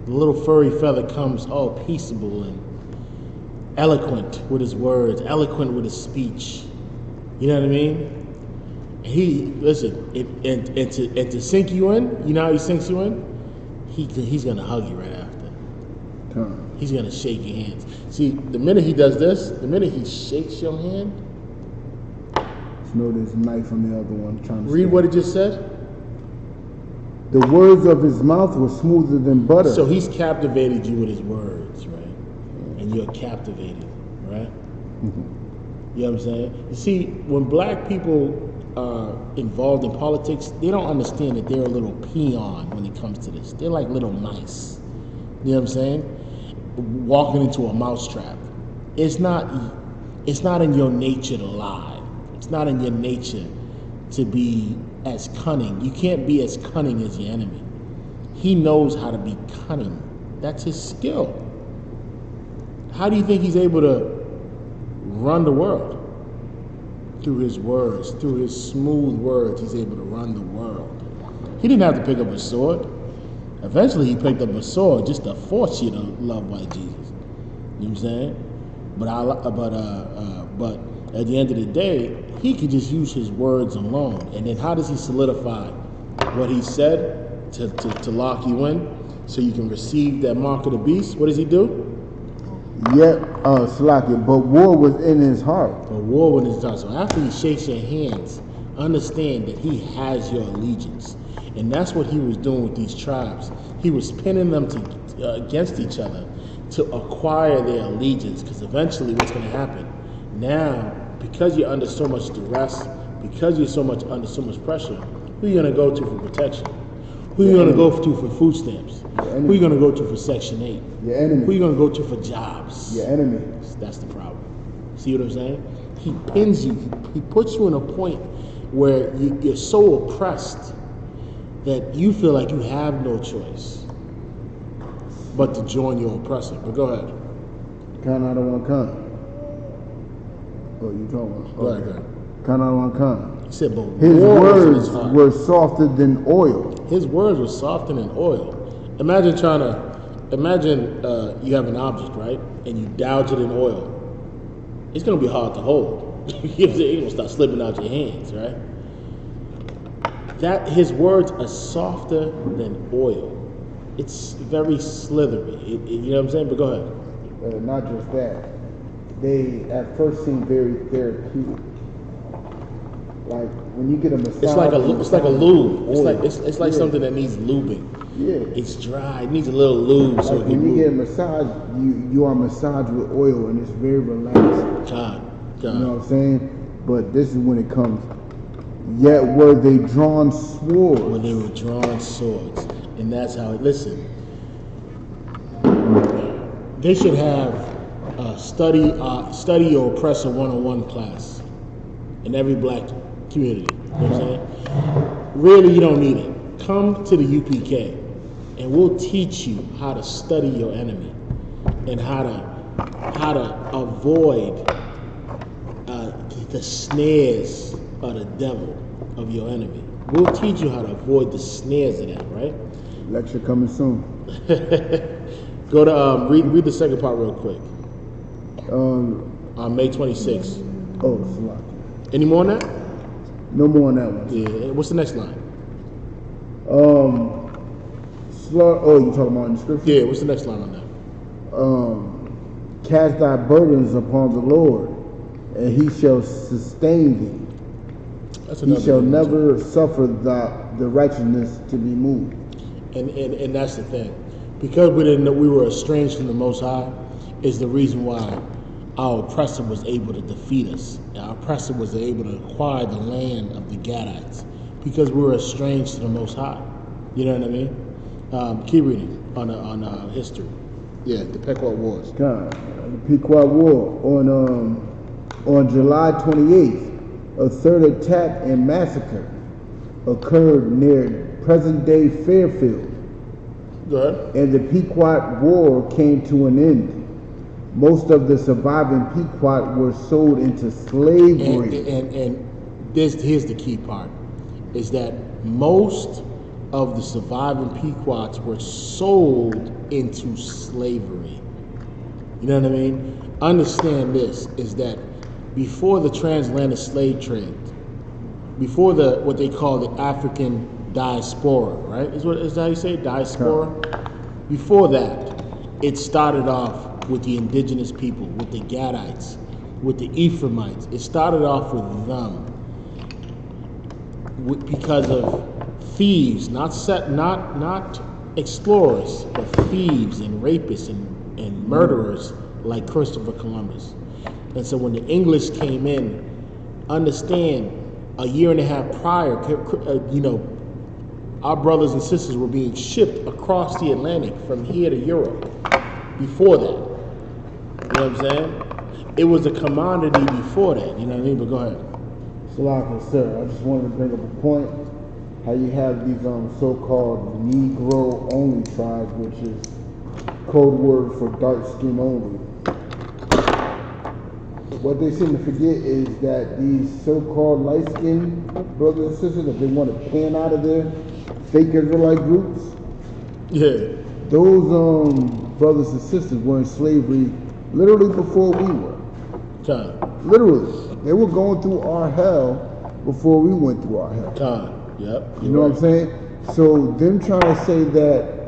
the little furry feather comes all peaceable and eloquent with his words, eloquent with his speech. You know what I mean? And to sink you in, you know how he sinks you in? He's gonna hug you right after. He's gonna shake your hands. See, the minute he does this, the minute he shakes your hand, there's a knife on the other one trying to read what it just said. The words of his mouth were smoother than butter. So he's captivated you with his words, right? And you're captivated, right? Mm-hmm. You know what I'm saying? You see, when black people are involved in politics, they don't understand that they're a little peon when it comes to this. They're like little mice. You know what I'm saying? Walking into a mousetrap. It's not in your nature to lie. It's not in your nature to be as cunning. You can't be as cunning as your enemy. He knows how to be cunning. That's his skill. How do you think he's able to run the world? Through his words, through his smooth words, he's able to run the world. He didn't have to pick up a sword. Eventually he picked up a sword just to force you to love white Jesus. You know what I'm saying? But at the end of the day, he could just use his words alone. And then how does he solidify what he said to lock you in so you can receive that mark of the beast? What does he do? But war was in his heart. But war was in his heart. So after he shakes your hands understand that he has your allegiance. And that's what he was doing with these tribes. He was pinning them against each other to acquire their allegiance, because eventually what's going to happen now, because you're under so much duress, because you're under so much pressure, who are you going to go to for protection? Who are you going to go to for food stamps? Who are you going to go to for Section 8? Your enemy. Who are you going to go to for jobs? Your enemy. That's the problem. See what I'm saying? He pins you. He puts you in a point where you're so oppressed that you feel like you have no choice but to join your oppressor. But go ahead. Count out of one kind. Oh, you talking about? Go ahead. Count out of one kind. He said, but his words were softer than oil. His words were softer than oil. Imagine you have an object, right? And you douse it in oil. It's going to be hard to hold. It's going to start slipping out your hands, right? That his words are softer than oil. It's very slithery. You know what I'm saying? But go ahead. Not just that. They at first seem very therapeutic. Like when you get a massage, it's like a lube. It's like something that needs lubing. Yeah, it's dry. It needs a little lube. Like so when you get a massage, you are massaged with oil, and it's very relaxing. God. You know what I'm saying? But this is when it comes. Yet were they drawn swords? When they were drawn swords, and that's how. Listen, they should have study your oppressor 101 class in every black community. You know what I'm saying? Really, you don't need it. Come to the UPK, and we'll teach you how to study your enemy and how to avoid the snares of the devil of your enemy. We'll teach you how to avoid the snares of that, right? Lecture coming soon. Go to read the second part real quick. On May 26th. Oh, it's a lot. Any more on that? No more on that one. Yeah. What's the next line? Oh, you talking about in the scripture? Yeah. What's the next line on that? Cast thy burdens upon the Lord, and he shall sustain thee. He shall never suffer the righteousness to be moved. And that's the thing. Because we didn't know we were estranged from the Most High, is the reason why our oppressor was able to defeat us. Our oppressor was able to acquire the land of the Gadites because we were estranged to the Most High. You know what I mean? Keep reading on history. Yeah, the Pequot Wars. God, the Pequot War on July 28th, a third attack and massacre occurred near present-day Fairfield. Go ahead. And the Pequot War came to an end. Most of the surviving Pequot were sold into slavery. And here's the key part, is that most of the surviving Pequots were sold into slavery. You know what I mean? Understand this, is that before the transatlantic slave trade, before what they call the African diaspora, right? Is that how you say it? Diaspora? Before that, it started off with the indigenous people, with the Gadites, with the Ephraimites. It started off with them because of thieves, not explorers, but thieves and rapists and murderers like Christopher Columbus. And so when the English came in, understand, a year and a half prior, our brothers and sisters were being shipped across the Atlantic from here to Europe before that. You know what I'm saying? It was a commodity before that. You know what I mean? But go ahead. Salaka, sir, I just wanted to bring up a point. How you have these so-called Negro-only tribes, which is code word for dark skin only. What they seem to forget is that these so-called light-skinned brothers and sisters, if they want to pan out of their fake Israelite groups, yeah, those brothers and sisters were in slavery literally before we were. Time. Literally. They were going through our hell before we went through our hell. Time. Yep. You know what I'm saying? So them trying to say that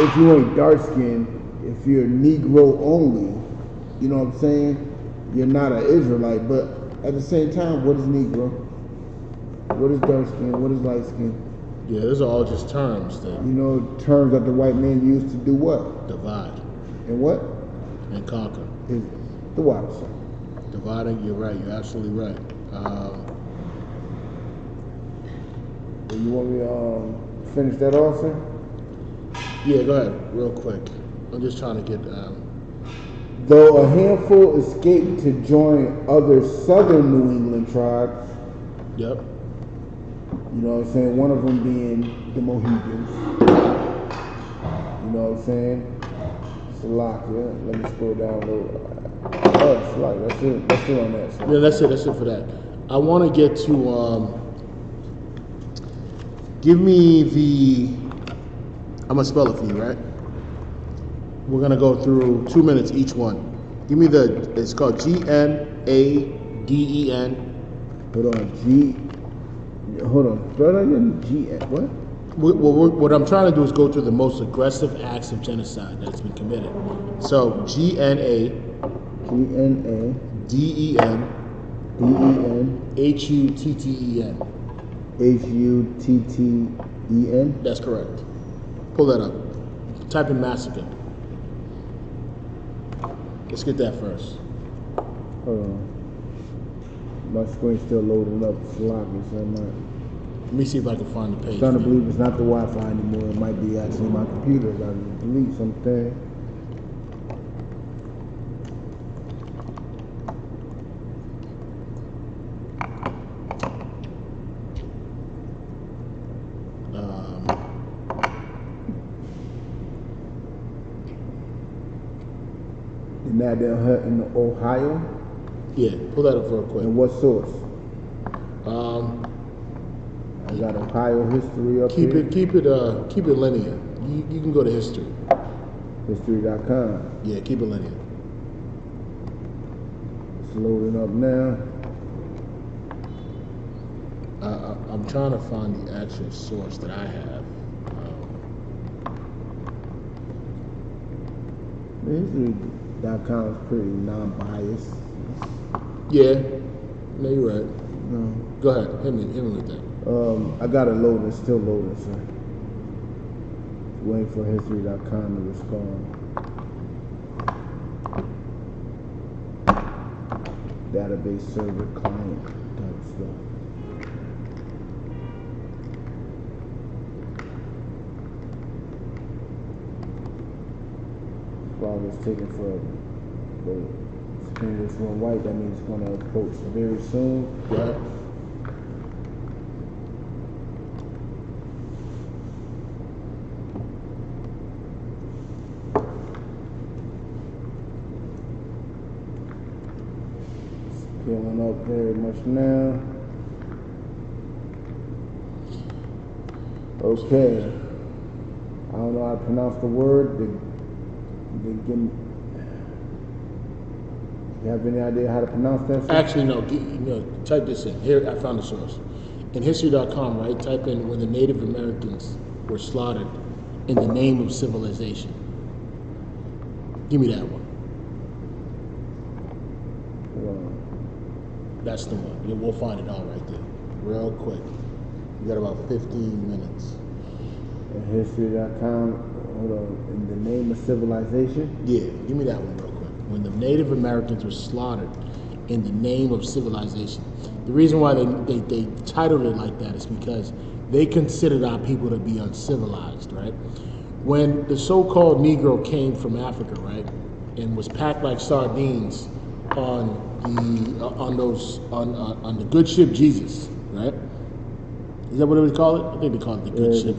if you ain't dark skinned, if you're Negro only, you know what I'm saying, you're not an Israelite. But at the same time, what is Negro? What is dark skin? What is light skin? Yeah, those are all just terms that You know, terms that the white man used to do what? divide And what? and conquer. Is the water side. Dividing, you're right. You're absolutely right. You want me to finish that off, sir? Yeah, go ahead, real quick. I'm just trying to get. Though a handful escaped to join other southern New England tribes, Yep. you know what I'm saying? One of them being the Mohegans. You know what I'm saying? Salakia. Let me scroll down a little. Oh, Salakia. That's it. That's it on that. Sir. Yeah, that's it. That's it for that. I want to get to. Give me the. I'm gonna spell it for you, right? We're gonna go through 2 minutes each one. Give me the. It's called GNADEN. Hold on. Hold on. Spell that again. What? What I'm trying to do is go through the most aggressive acts of genocide that's been committed. So GNADEN DEN HUTTEN. That's correct. Pull that up. Type in massacre. Let's get that first. Hold on. My screen's still loading up. Sloppy, so I'm not. Let me see if I can find the page. I'm trying to believe it's not the Wi-Fi anymore. It might be actually my computer. I gotta delete something. And that in Ohio. Yeah, pull that up real quick. And what source? I got Ohio history up Keep here. it linear. You can go to history. History.com. Yeah, keep it linear. It's loading up now. I'm trying to find the actual source that I have. History.com is pretty non-biased. Yeah, no, you're right. No. Go ahead, hit me with that. I got it loading. It's still loading, sir. Waiting for History.com to respond. Database server client type stuff. While it's taking forever. But screen this one white, that means it's going to approach very soon. Right. Filling up very much now. Okay. I don't know how to pronounce the word. You have any idea how to pronounce that? Sir? Actually, no. Type this in. Here, I found the source. In history.com, right? Type in when the Native Americans were slaughtered in the name of civilization. Give me that one. That's the one. Yeah, we'll find it all right there. Real quick. We got about 15 minutes. In history.com, hold on. In the name of civilization? Yeah, give me that one real quick. When the Native Americans were slaughtered in the name of civilization. The reason why they titled it like that is because they considered our people to be uncivilized, right? When the so-called Negro came from Africa, right, and was packed like sardines on the good ship Jesus, right? Is that what they would call it? I think they call it the good ship.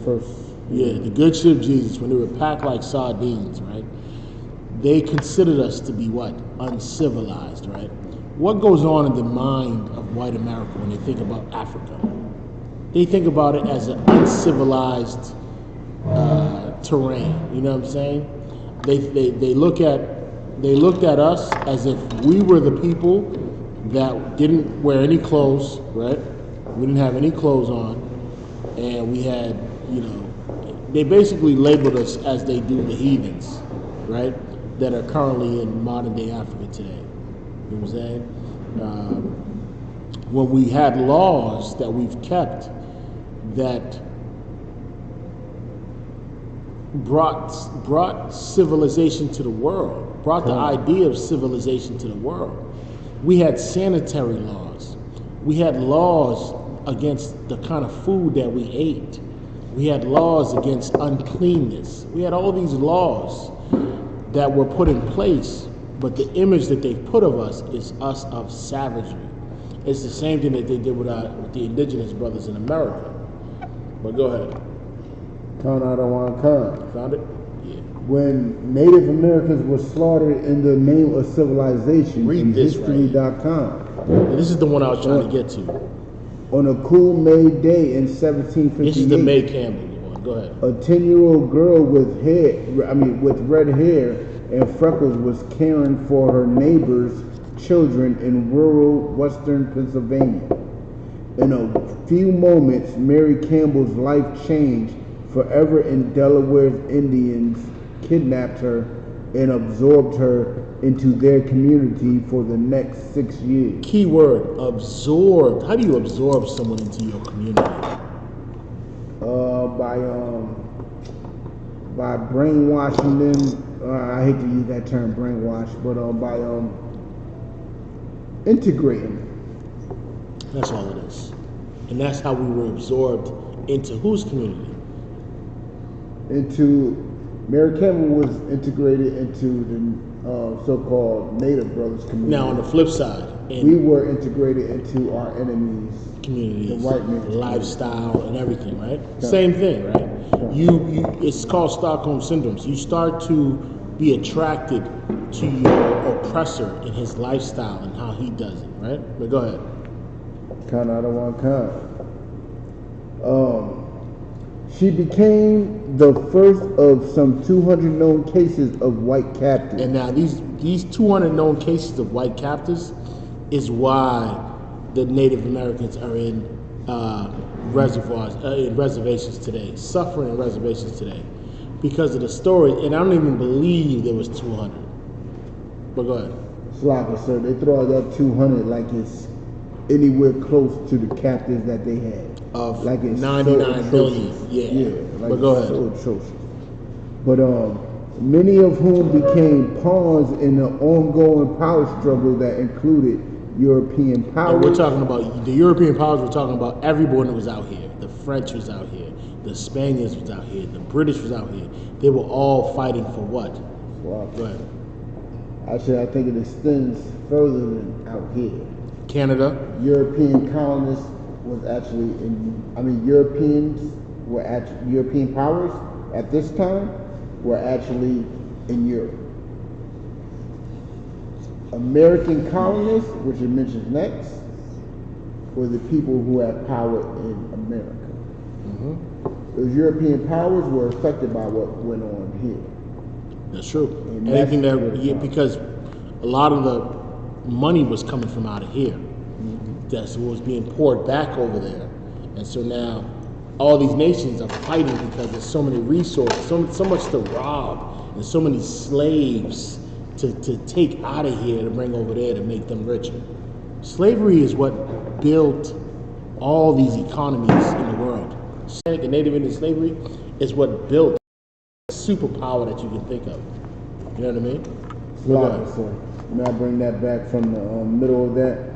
The good ship Jesus, when they were packed like sardines, right? They considered us to be what? Uncivilized, right? What goes on in the mind of white America when they think about Africa? They think about it as an uncivilized terrain. You know what I'm saying? They looked at us as if we were the people that didn't wear any clothes, right? We didn't have any clothes on, and we had, they basically labeled us as they do the heathens, right? That are currently in modern day Africa today. You know what I'm saying? when we had laws that we've kept that brought civilization to the world, brought the idea of civilization to the world. We had sanitary laws. We had laws against the kind of food that we ate. We had laws against uncleanness. We had all these laws that were put in place, but the image that they've put of us is us of savagery. It's the same thing that they did with the indigenous brothers in America. But go ahead. Khan Adawan Khan. Found it? Yeah. When Native Americans were slaughtered in the name of civilization, Read this history.com. Right. This is the one I was trying to get to. On a cool May day in 1758, This is the May Campbell one. Go ahead. a 10-year-old girl with red hair and freckles was caring for her neighbor's children in rural western Pennsylvania. In a few moments, Mary Campbell's life changed forever, and Delaware's Indians kidnapped her and absorbed her into their community for the next 6 years. Key word, absorbed. How do you absorb someone into your community? By brainwashing them. I hate to use that term, brainwash, but by integrating them. That's all it is. And that's how we were absorbed into whose community? Mary Campbell was integrated into the so-called Native Brothers community. Now on the flip side, we were integrated into our enemies' communities, the white man's lifestyle and everything, right? Yeah. Same thing, right? Yeah. It's called Stockholm Syndrome. So you start to be attracted to your oppressor in his lifestyle and how he does it, right? But go ahead. Khan Adawan Khan. She became the first of some 200 known cases of white captives. And now these 200 known cases of white captives is why the Native Americans are in reservations today, suffering in reservations today, because of the story. And I don't even believe there was 200. But go ahead. Slaka, sir. They throw out that 200 like it's anywhere close to the captives that they had. Of like it's 99 million. Yeah. Like but go ahead. So atrocious. But many of whom became pawns in the ongoing power struggle that included European powers. And we're talking about the European powers. We're talking about everyone that was out here. The French was out here. The Spaniards was out here. The British was out here. They were all fighting for what? Wow. Go ahead. Actually, I think it extends further than out here. Canada. European colonists was actually European powers at this time were actually in Europe. American colonists, which it mentions next, were the people who had power in America. Mm-hmm. Those European powers were affected by what went on here. That's true. Anything because a lot of the money was coming from out of here. Mm-hmm. That's what was being poured back over there. And so now all these nations are fighting because there's so many resources, so much to rob, and so many slaves to take out of here to bring over there to make them richer. Slavery is what built all these economies in the world. The Native Indian slavery is what built the superpower that you can think of. You know what I mean? May I bring that back from the middle of that?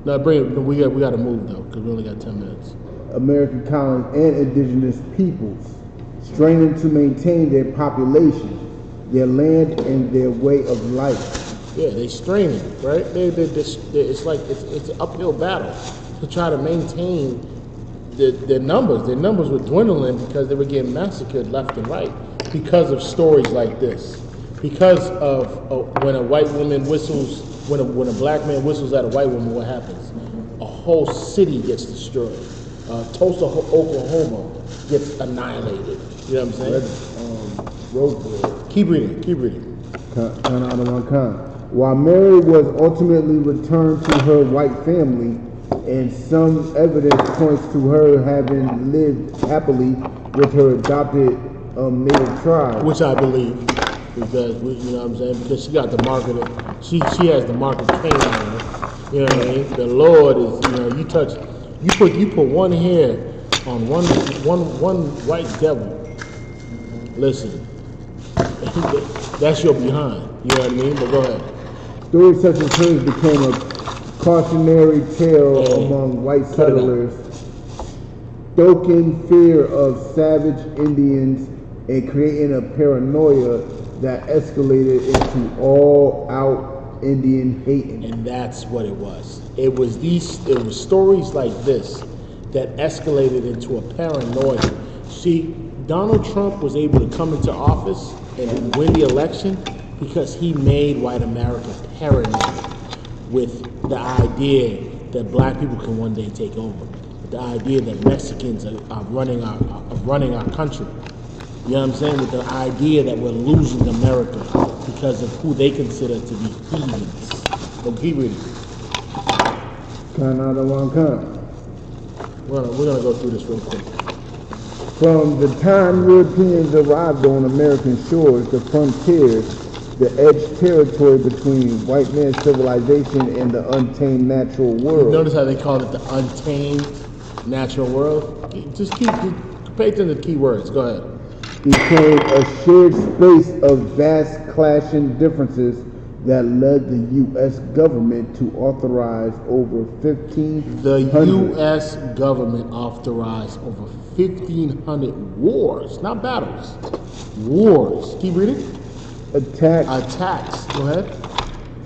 No, bring it. We got to move though, because we only got 10 minutes. American colonies and indigenous peoples straining to maintain their population, their land, and their way of life. Yeah, they straining, right? It's like it's an uphill battle to try to maintain their numbers. Their numbers were dwindling because they were getting massacred left and right because of stories like this. Because of when a white woman whistles, when a black man whistles at a white woman, what happens? A whole city gets destroyed. Tulsa, Oklahoma gets annihilated. You know what I'm saying? Keep reading. While Mary was ultimately returned to her white family, and some evidence points to her having lived happily with her adopted native tribe. Which I believe, because you know what I'm saying, because she got the mark of it. She has the mark of Cain on her. You know what I mean? The Lord is, you put one hair on one white devil. Listen, that's your behind. You know what I mean? But go ahead. Stories such as hers became a cautionary tale among white settlers, stoking fear of savage Indians and creating a paranoia that escalated into all-out Indian hating. And that's what it was. It was stories like this that escalated into a paranoia. See, Donald Trump was able to come into office and win the election because he made white America paranoid with the idea that black people can one day take over, the idea that Mexicans are running our country. You know what I'm saying? With the idea that we're losing America because of who they consider to be heathens. So keep reading. We're gonna go through this real quick. From the time Europeans arrived on American shores, the frontiers, the edge territory between white man's civilization and the untamed natural world. Notice how they call it the untamed natural world? Just pay attention to the key words. Go ahead. Became a shared space of vast clashing differences that led the U.S. government to authorize over 1,500. The U.S. government authorized over 1,500 wars, not battles, wars. Keep reading. Attacks. Go ahead.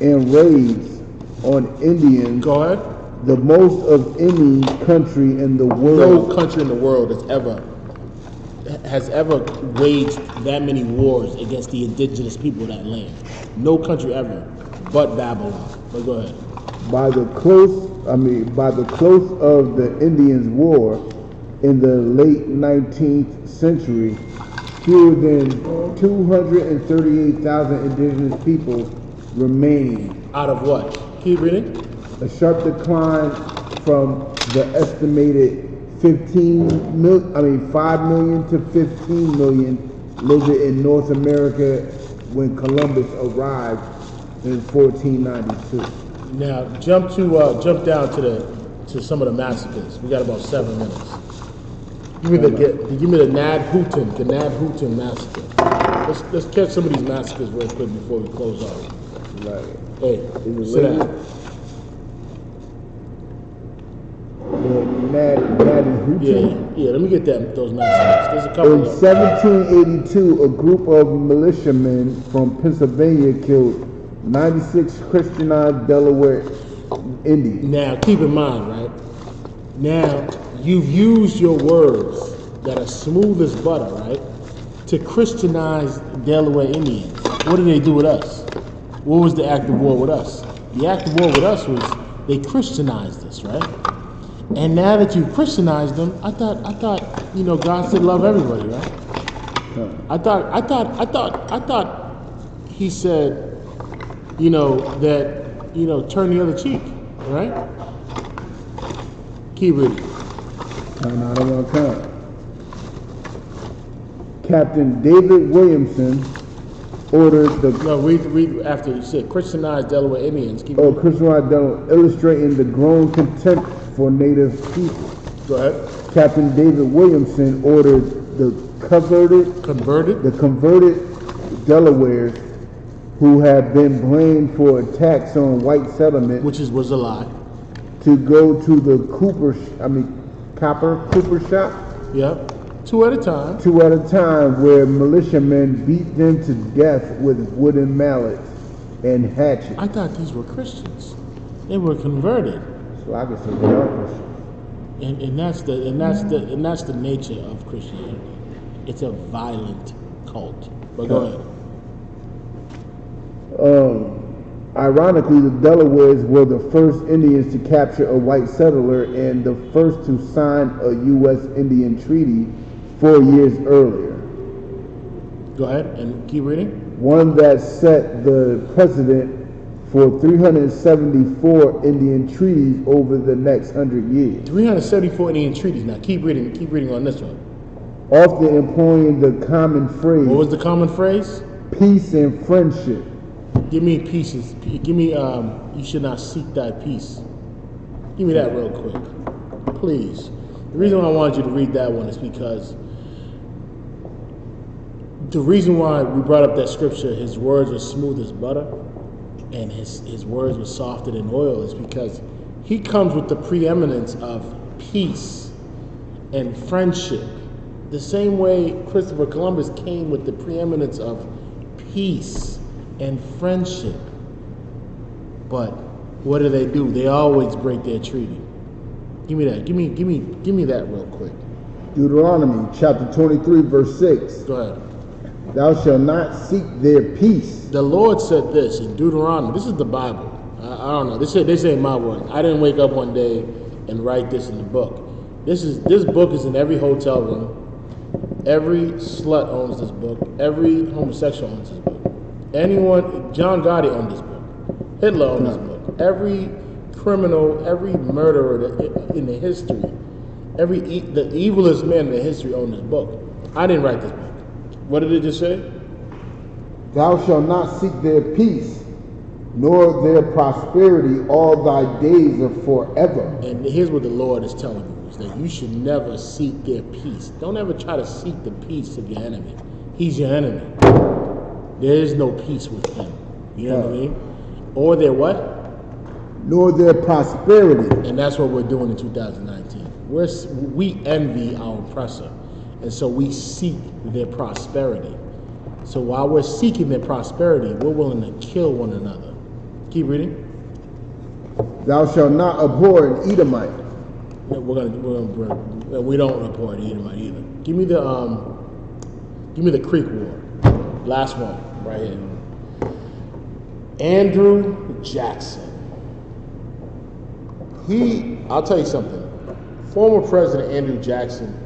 And raids on Indians. Go ahead. The most of any country in the world. No country in the world has ever waged that many wars against the indigenous people of that land. No country ever, but Babylon. But go ahead. By the close of the Indians' War in the late 19th century, fewer than 238,000 indigenous people remained. Out of what? Keep reading. A sharp decline from the estimated 5 million to 15 million living in North America when Columbus arrived in 1492. Now jump down to some of the massacres. We got about 7 minutes. Give me the Nad-Houghton massacre. Let's catch some of these massacres real quick before we close out. Right. Hey, sit down. Yeah, let me get those massacres. There's a couple. In 1782, a group of militiamen from Pennsylvania killed 96 Christianized Delaware Indians. Now, keep in mind, right? Now, you've used your words that are smooth as butter, right? To Christianize Delaware Indians. What did they do with us? What was the act of war with us? The act of war with us was they Christianized us, right? And now that you've Christianized them, I thought, God said love everybody, right? I thought he said, that, turn the other cheek, right? Keep reading. Captain David Williamson ordered the... No, read after you said Christianized Delaware Indians. Keep reading. Christianized Delaware, illustrating the growing contempt for native people. Go ahead. Captain David Williamson ordered the converted Delawares who had been blamed for attacks on white settlement, which was a lie, to go to the cooper shop. Yep. Two at a time, where militiamen beat them to death with wooden mallets and hatchets. I thought these were Christians. They were converted. So I guess they are Christians. And that's the nature of Christianity. It's a violent cult. But go ahead. Ironically, the Delawares were the first Indians to capture a white settler and the first to sign a U.S. Indian treaty 4 years earlier. Go ahead and keep reading. One that set the precedent for 374 Indian treaties over the next 100 years. 374 Indian treaties. Now keep reading on this one. Often employing the common phrase. What was the common phrase? Peace and friendship. Give me pieces. Give me, you should not seek thy peace. Give me that real quick, please. The reason why I wanted you to read that one is because the reason why we brought up that scripture, his words are smooth as butter, and his words were softer than oil, is because he comes with the preeminence of peace and friendship. The same way Christopher Columbus came with the preeminence of peace and friendship. But what do? They always break their treaty. Give me that. Give me that real quick. Deuteronomy chapter 23, verse 6. Go ahead. Thou shalt not seek their peace. The Lord said this in Deuteronomy. This is the Bible. I don't know. This ain't my word. I didn't wake up one day and write this in the book. This book is in every hotel room. Every slut owns this book. Every homosexual owns this book. Anyone, John Gotti owned this book. Hitler owned this book. Every criminal, every murderer in the history, the evilest man in the history owned this book. I didn't write this book. What did it just say? Thou shalt not seek their peace, nor their prosperity all thy days of forever. And here's what the Lord is telling you, is that you should never seek their peace. Don't ever try to seek the peace of your enemy. He's your enemy. There is no peace with him. You know what I mean? Or their what? Nor their prosperity. And that's what we're doing in 2019. We envy our oppressor. And so we seek their prosperity. So while we're seeking their prosperity, we're willing to kill one another. Keep reading. Thou shalt not abhor an Edomite. We don't abhor an Edomite either. Give me the Creek War. Last one, right here. Andrew Jackson. I'll tell you something. Former President Andrew Jackson,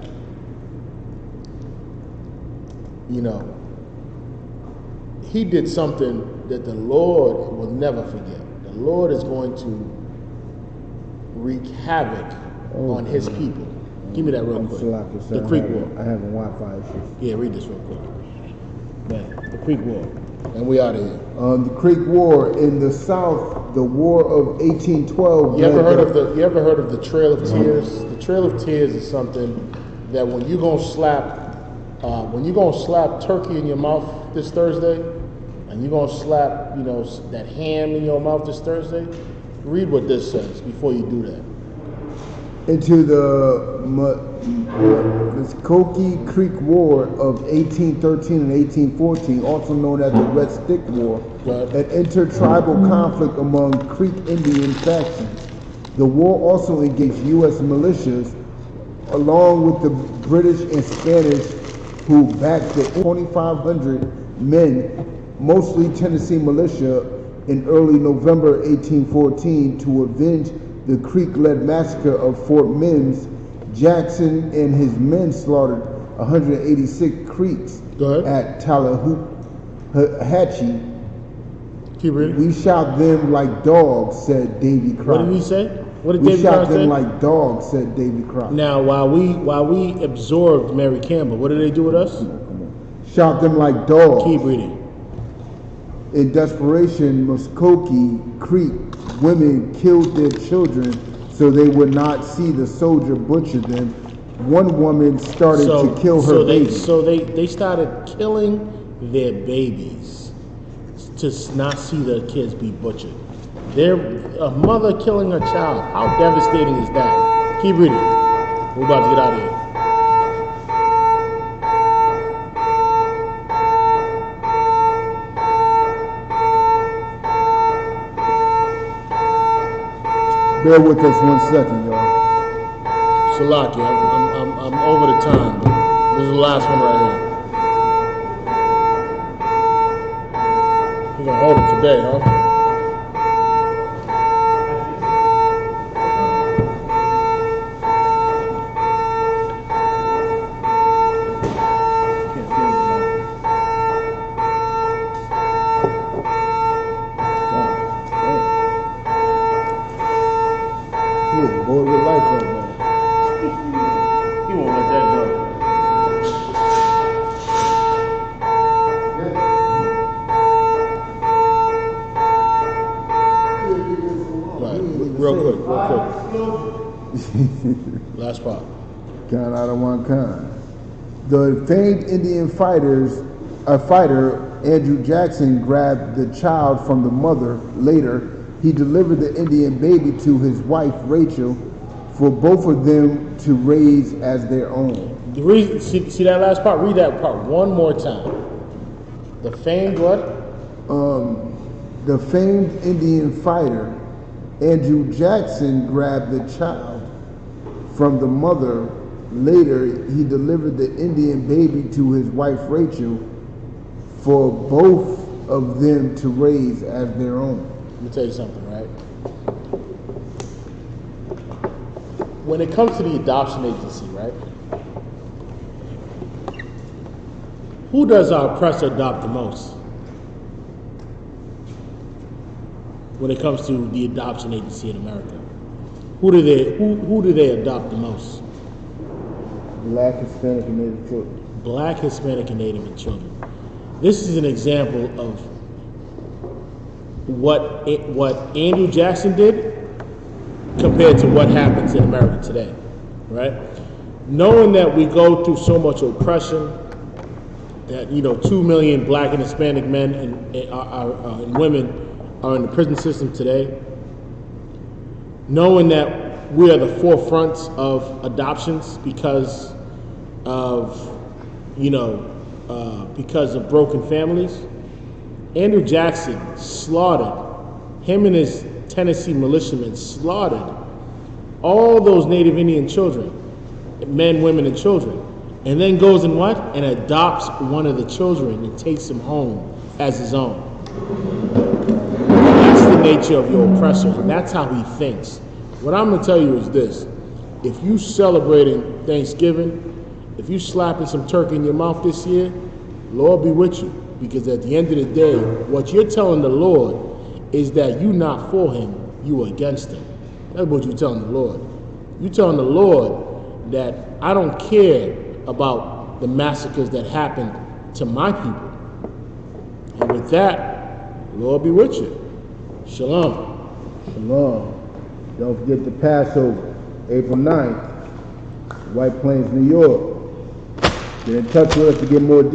he did something that the Lord will never forget. The Lord is going to wreak havoc on his people. Give me that real quick. The Creek War. I have a Wi-Fi issue. Yeah, read this real quick. Man, the Creek War. And we out of here. The Creek War in the South, the War of 1812. You ever heard of the Trail of Tears? The Trail of Tears is something that when you're gonna slap turkey in your mouth this Thursday, and you're gonna slap, that ham in your mouth this Thursday, read what this says before you do that. Into the Muskogee Creek War of 1813 and 1814, also known as the Red Stick War, an intertribal conflict among Creek Indian factions. The war also engaged U.S. militias along with the British and Spanish, who backed the 2,500 men, mostly Tennessee militia, in early November 1814 to avenge the Creek-led massacre of Fort Mims. Jackson and his men slaughtered 186 Creeks at Tallahatchie. Keep reading. We shot them like dogs, said Davy Crockett. What did he say? What did we Davy shot Crockett them say? like dogs, said Davy Crockett. Now, while we absorbed Mary Campbell, what did they do with us? Shot them like dogs. Keep reading. In desperation, Muskogee Creek women killed their children so they would not see the soldier butcher them. One woman started to kill her babies. So they started killing their babies to not see their kids be butchered. A mother killing her child. How devastating is that? Keep reading. We're about to get out of here. Bear with us 1 second, y'all. Salaki, I'm over the time, but this is the last one right here. We're gonna hold it today, huh? Boy with life right now. He won't let that go. Last part. Kind out of one kind. The famed Indian fighter Andrew Jackson grabbed the child from the mother. Later, he delivered the Indian baby to his wife Rachel for both of them to raise as their own. The reason, see that last part? Read that part one more time. The famed what? The famed Indian fighter Andrew Jackson grabbed the child from the mother. Later, he delivered the Indian baby to his wife Rachel for both of them to raise as their own. Let me tell you something, right? When it comes to the adoption agency, right? Who does our oppressor adopt the most? When it comes to the adoption agency in America, who do they adopt the most? Black, Hispanic, and Native children. Black, Hispanic, and Native and children. This is an example of what Andrew Jackson did compared to what happens in America today, right? Knowing that we go through so much oppression, that 2 million Black and Hispanic men and women are in the prison system today, knowing that we are the forefronts of adoptions because of broken families. Andrew Jackson him and his Tennessee militiamen slaughtered all those Native Indian children, men, women, and children, and then goes and what? And adopts one of the children and takes him home as his own. That's the nature of your oppressor, and that's how he thinks. What I'm going to tell you is this. If you celebrating Thanksgiving, if you slapping some turkey in your mouth this year, Lord be with you. Because at the end of the day, what you're telling the Lord is that you're not for him, you are against him. That's what you're telling the Lord. You're telling the Lord that I don't care about the massacres that happened to my people. And with that, Lord be with you. Shalom. Shalom. Don't forget the Passover, April 9th, White Plains, New York. Get in touch with us to get more details.